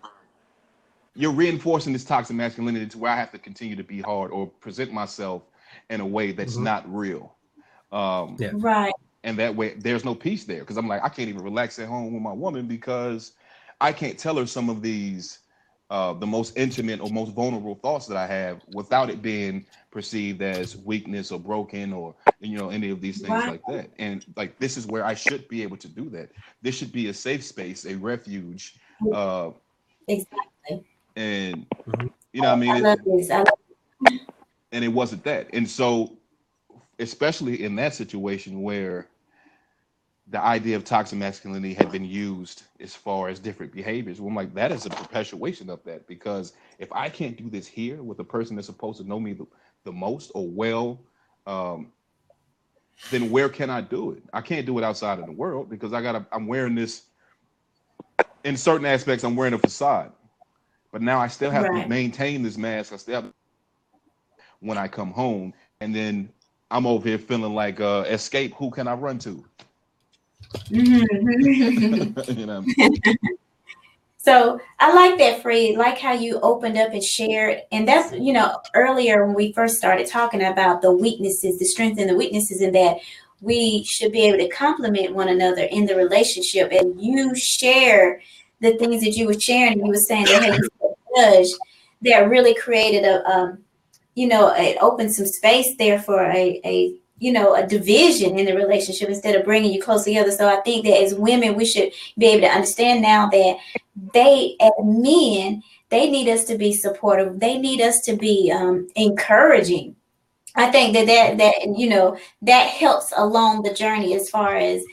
you're reinforcing this toxic masculinity to where I have to continue to be hard or present myself in a way that's not real. Right. And that way there's no peace there, because I'm like, I can't even relax at home with my woman because I can't tell her some of these the most intimate or most vulnerable thoughts that I have without it being perceived as weakness or broken, or any of these things like that. And like, this is where I should be able to do that. This should be a safe space, a refuge. Exactly. And I love this. and it wasn't that. And so, especially in that situation where the idea of toxic masculinity had been used as far as different behaviors, well, I'm like, that is a perpetuation of that. Because if I can't do this here with the person that's supposed to know me the most or well, then where can I do it? I can't do it outside of the world, because I'm wearing this, in certain aspects, I'm wearing a facade. But now I still have to maintain this mask. I still have, when I come home, and then I'm over here feeling like, escape, who can I run to? Mhm. You know. So I like that, Fred. Like how you opened up and shared. And that's, earlier when we first started talking about the weaknesses, the strengths and the weaknesses, and that we should be able to complement one another in the relationship. And you share the things that you were sharing, and you were saying that, hey, you felt judged. That really created it opened some space there for a division in the relationship instead of bringing you close together. So I think that as women, we should be able to understand now that as men, they need us to be supportive. They need us to be encouraging. I think that helps along the journey as far as,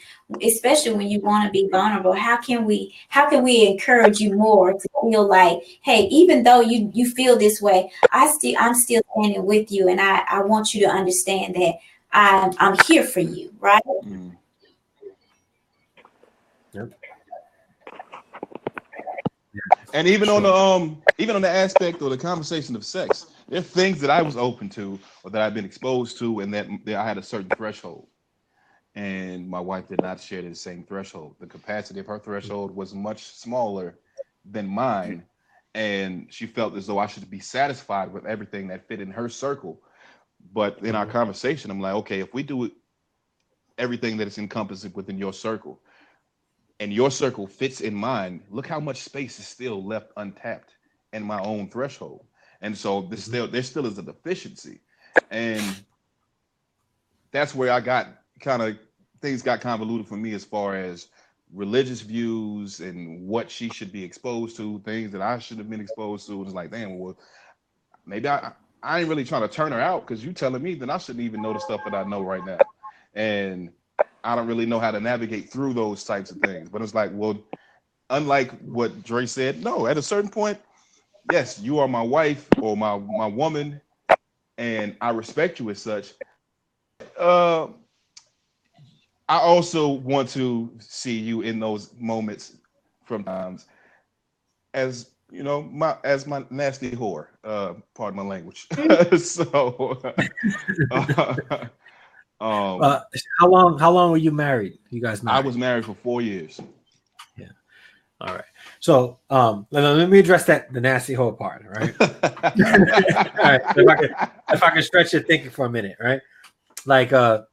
especially when you want to be vulnerable. How can we encourage you more to feel like, hey, even though you feel this way, I'm still standing with you, and I want you to understand that I'm here for you, right? Mm. Yep. And even on Sure. the aspect or the conversation of sex, there are things that I was open to or that I've been exposed to, and that I had a certain threshold. And my wife did not share the same threshold. The capacity of her threshold was much smaller than mine, and she felt as though I should be satisfied with everything that fit in her circle. But in our Mhm. conversation, I'm like, okay, if we do everything that is encompassing within your circle, and your circle fits in mine, look how much space is still left untapped in my own threshold. And so Mhm. there still is a deficiency. And that's where I got kind of things got convoluted for me as far as religious views and what she should be exposed to, things that I should have been exposed to. And it's like, damn, well, maybe I ain't really trying to turn her out because you telling me that I shouldn't even know the stuff that I know right now. And I don't really know how to navigate through those types of things. But it's like, well, unlike what Dre said, no, at a certain point, yes, you are my wife or my woman, and I respect you as such. Uh, I also want to see you in those moments from times as my nasty whore. Pardon my language. So, uh, um, Uh, how long were you married? You guys I married? was married for 4 years. Yeah. All right. So let me address the nasty hole part. All right. All right. If I can stretch your thinking for a minute, right? Like there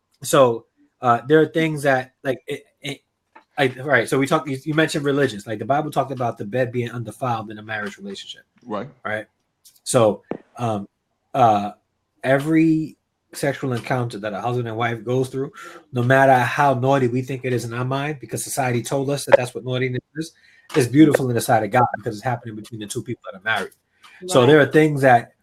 are things that right. So we talked. You mentioned religious. Like the Bible talked about the bed being undefiled in a marriage relationship, Right. right? So um uh every sexual encounter that a husband and wife goes through, no matter how naughty we think it is in our mind, because society told us that that's what naughtiness is beautiful in the sight of God because it's happening between the two people that are married. So Right. there are things that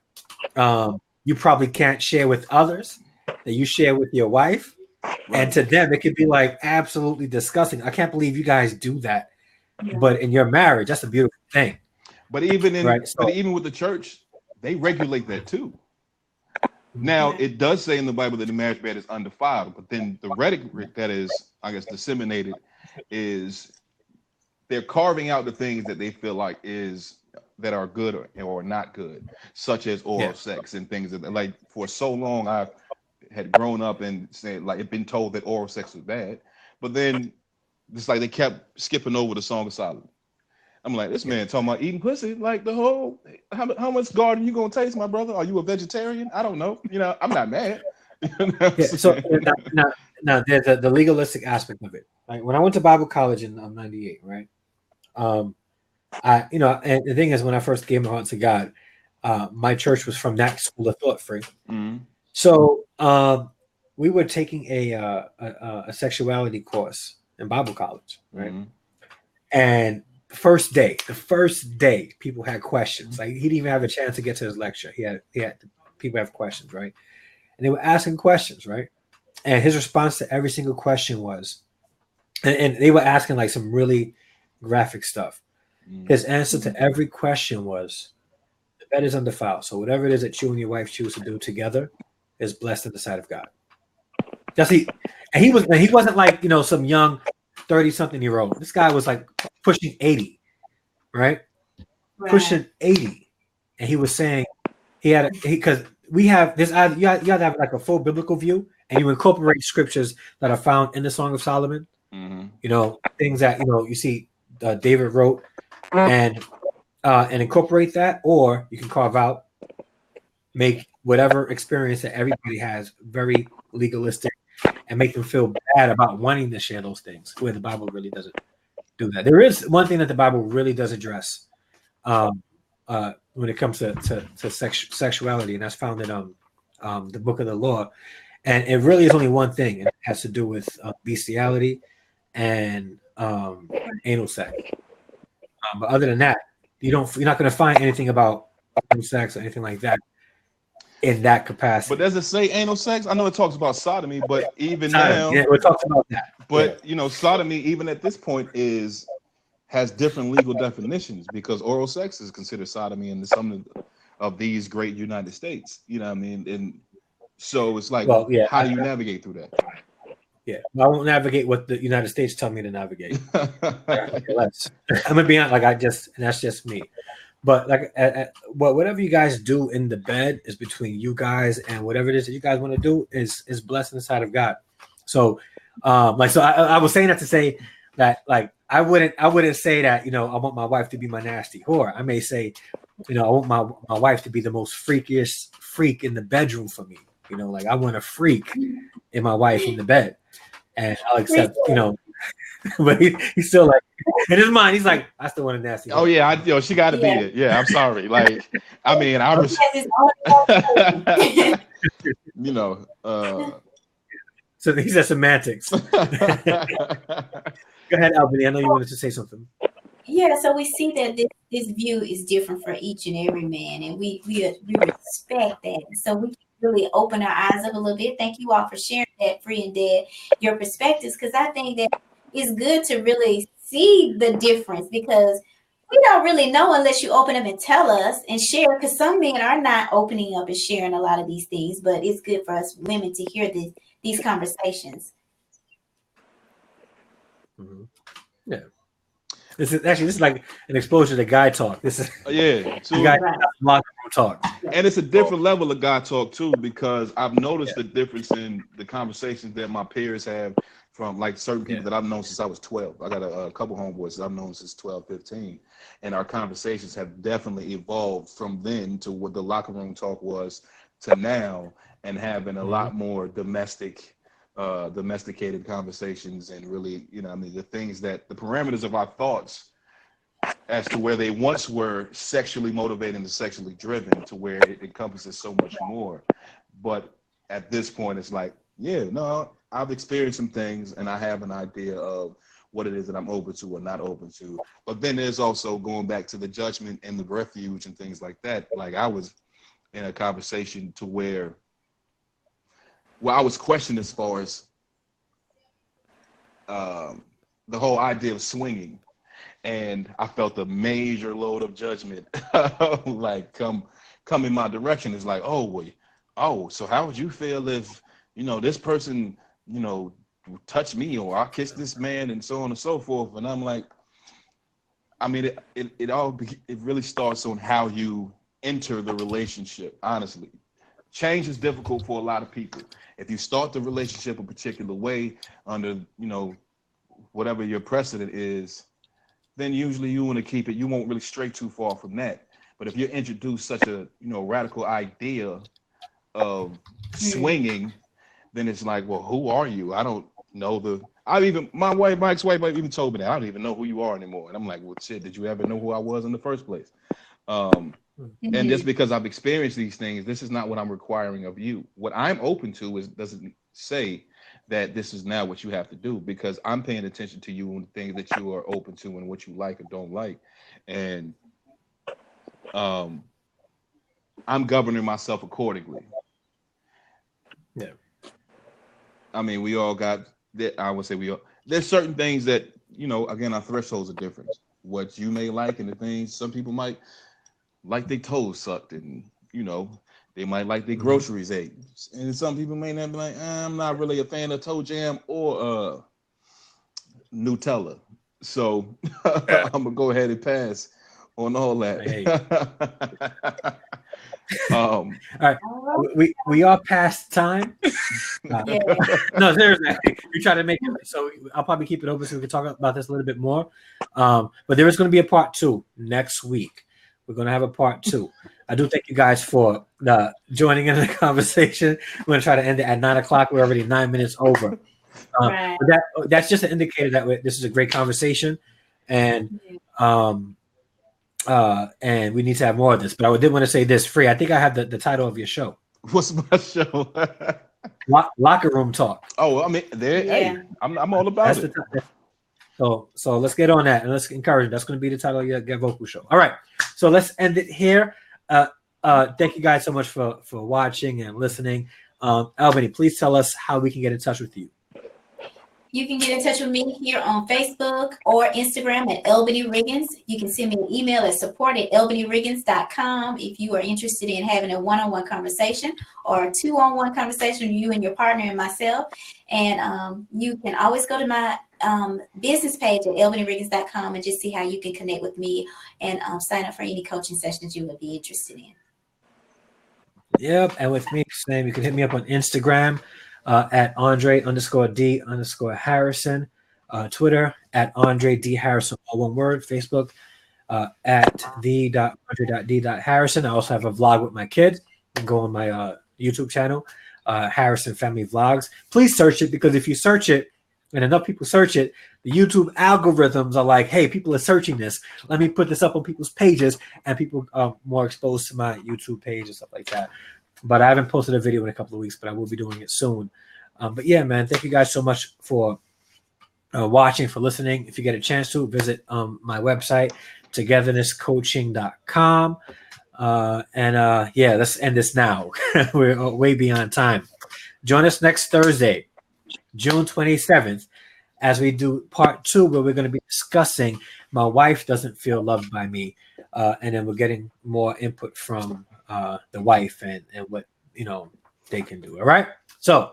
you probably can't share with others that you share with your wife, and Right. to them it could be like absolutely disgusting. I can't believe you guys do that, Yeah. but in your marriage, that's a beautiful thing, right? But So even with the church, they regulate that too. Now, Right. it does say in the Bible that the marriage bed is undefiled, but then the rhetoric that is, I guess, disseminated is they're carving out the things that they feel like is that are good or not good, such as yeah, oral sex and things that like for so long I had grown up and said like it been told that oral sex was bad, but then it's like they kept skipping over the Song of Solomon. I'm like, this yeah. man talking about eating pussy, like the whole how much garden you gonna taste, my brother? Are you a vegetarian? I don't know. I'm not mad. You know what I'm Yeah. So saying? now there's the legalistic aspect of it. Like when I went to Bible college in '98, right? Um, and the thing is, when I first gave my heart to God, my church was from that school of thought, free. Mhm. So we were taking a sexuality course in Bible college, right? Mhm. And the first day, people had questions. Like he didn't even have a chance to get to his lecture. He had people have questions, right? And they were asking questions, right? And his response to every single question was, and they were asking like some really graphic stuff. Mhm. His answer to every question was, the bed is undefiled. So whatever it is that you and your wife choose to do together is blessed in the sight of God. Just he wasn't like, some young 30-something-year-old. This guy was like pushing 80, right? Right. Pushing 80. And he was saying because we have this, you have to have like a full biblical view, and you incorporate scriptures that are found in the Song of Solomon, You know, things that you see David wrote and incorporate that, or you can carve out, make whatever experience that everybody has very legalistic, and make them feel bad about wanting to share those things. Where the Bible really doesn't do that. There is one thing that the Bible really does address when it comes to sexuality, and that's found in the Book of the Law. And it really is only one thing. It has to do with bestiality and anal sex. But other than that, you're not going to find anything about anal sex or anything like that in that capacity. But does it say anal sex? I know it talks about sodomy, but even now, yeah, it talks about that. But sodomy, even at this point, has different legal definitions, because oral sex is considered sodomy in some of these great United States. You know what I mean? And so it's like, how do you navigate through that? Yeah, I won't navigate what the United States tell me to navigate. I'm gonna be honest, that's just me. But whatever you guys do in the bed is between you guys, and whatever it is that you guys want to do is blessed in the sight of God. So, I was saying that to say that, I wouldn't say that, I want my wife to be my nasty whore. I may say, I want my wife to be the most freakiest freak in the bedroom for me. I want a freak in my wife in the bed, and I'll accept, but he's still like, in his mind, he's like, I still want a nasty whore. Oh yeah, she got to be it. Yeah, I'm sorry. So these are semantics. Go ahead, Albany. I know you wanted to say something. Yeah, so we see that this view is different for each and every man, and we respect that. So we really open our eyes up a little bit. Thank you all for sharing that, Free and Dead, your perspectives, because I think that it's good to really see the difference, because we don't really know unless you open up and tell us and share, because some men are not opening up and sharing a lot of these things, but it's good for us women to hear these conversations. Mm-hmm. Yeah. This is like an exposure to guy talk. This is guy talk. And it's a different level of guy talk too, because I've noticed the difference in the conversations that my peers have from certain people that I've known since I was 12. I got a couple homeboys that I've known since 12, 15. And our conversations have definitely evolved from then to what the locker room talk was to now, and having a lot more domesticated conversations, and really, the things that the parameters of our thoughts as to where they once were sexually motivated and sexually driven, to where it encompasses so much more. But at this point, it's like, I've experienced some things, and I have an idea of what it is that I'm open to or not open to. But then there's also going back to the judgment and the refuge and things like that. I was in a conversation to where I was questioned as far as the whole idea of swinging, and I felt a major load of judgment come in my direction. It's like, so how would you feel if this person touch me, or I kiss this man, and so on and so forth? And I'm like, it really starts on how you enter the relationship. Honestly, change is difficult for a lot of people. If you start the relationship a particular way under, whatever your precedent is, then usually you want to keep it. You won't really stray too far from that. But if you're introduced such a, radical idea of swinging, then it's like, well, who are you? I don't know my ex-wife even told me that I don't even know who you are anymore. And I'm like, well, shit, did you ever know who I was in the first place? And just because I've experienced these things, this is not what I'm requiring of you. What I'm open to doesn't say that this is now what you have to do, because I'm paying attention to you and the things that you are open to and what you like or don't like. And I'm governing myself accordingly. Yeah. We all got that. I would say there's certain things that, again, our thresholds are different. What you may like and the things some people might like their toes sucked, and they might like their groceries ate, and some people may not be like, I'm not really a fan of toe jam or Nutella, so I'm gonna go ahead and pass on all that. Um, We are past time. Yeah. No, seriously, we try to make it. So I'll probably keep it open so we can talk about this a little bit more. But there is going to be a part 2 next week. We're going to have a part 2. I do thank you guys for joining in the conversation. We're going to try to end it at 9:00. We're already 9 minutes over. Right. But that's just an indicator that this is a great conversation, and and we need to have more of this. But I did want to say this, Free. I think I have the title of your show. what's my show? Locker Room Talk. Oh, I mean, there. Yeah. Hey, I'm all about That's it. So let's get on that and let's encourage it. That's going to be the title of your Get Vocal show. All right. So let's end it here. Thank you guys so much for watching and listening. Albany, please tell us how we can get in touch with you. You can get in touch with me here on Facebook or Instagram at Albany Riggins. You can send me an email at support@albanyriggins.com if you are interested in having a one-on-one conversation or a two-on-one conversation, you and your partner and myself. And you can always go to my business page at albanyriggins.com and just see how you can connect with me and sign up for any coaching sessions you would be interested in. Yep. And with me, same. You can hit me up on Instagram at Andre_D_Harrison, Twitter at Andre D Harrison, all one word, Facebook at the.andre.d.harrison. I also have a vlog with my kids. You can go on my YouTube channel, Harrison Family Vlogs. Please search it, because if you search it and enough people search it, the YouTube algorithms are like, hey, people are searching this. Let me put this up on people's pages, and people are more exposed to my YouTube page and stuff like that. But I haven't posted a video in a couple of weeks, but I will be doing it soon. But yeah, man, thank you guys so much for watching, for listening. If you get a chance to, visit my website, togethernesscoaching.com. Yeah, let's end this now. We're way beyond time. Join us next Thursday, June 27th, as we do part 2, where we're going to be discussing My Wife Doesn't Feel Loved by Me. And then we're getting more input from the wife and what, they can do. All right. So,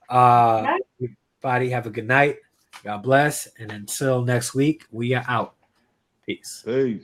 everybody have a good night. God bless. And until next week, we are out. Peace. Hey.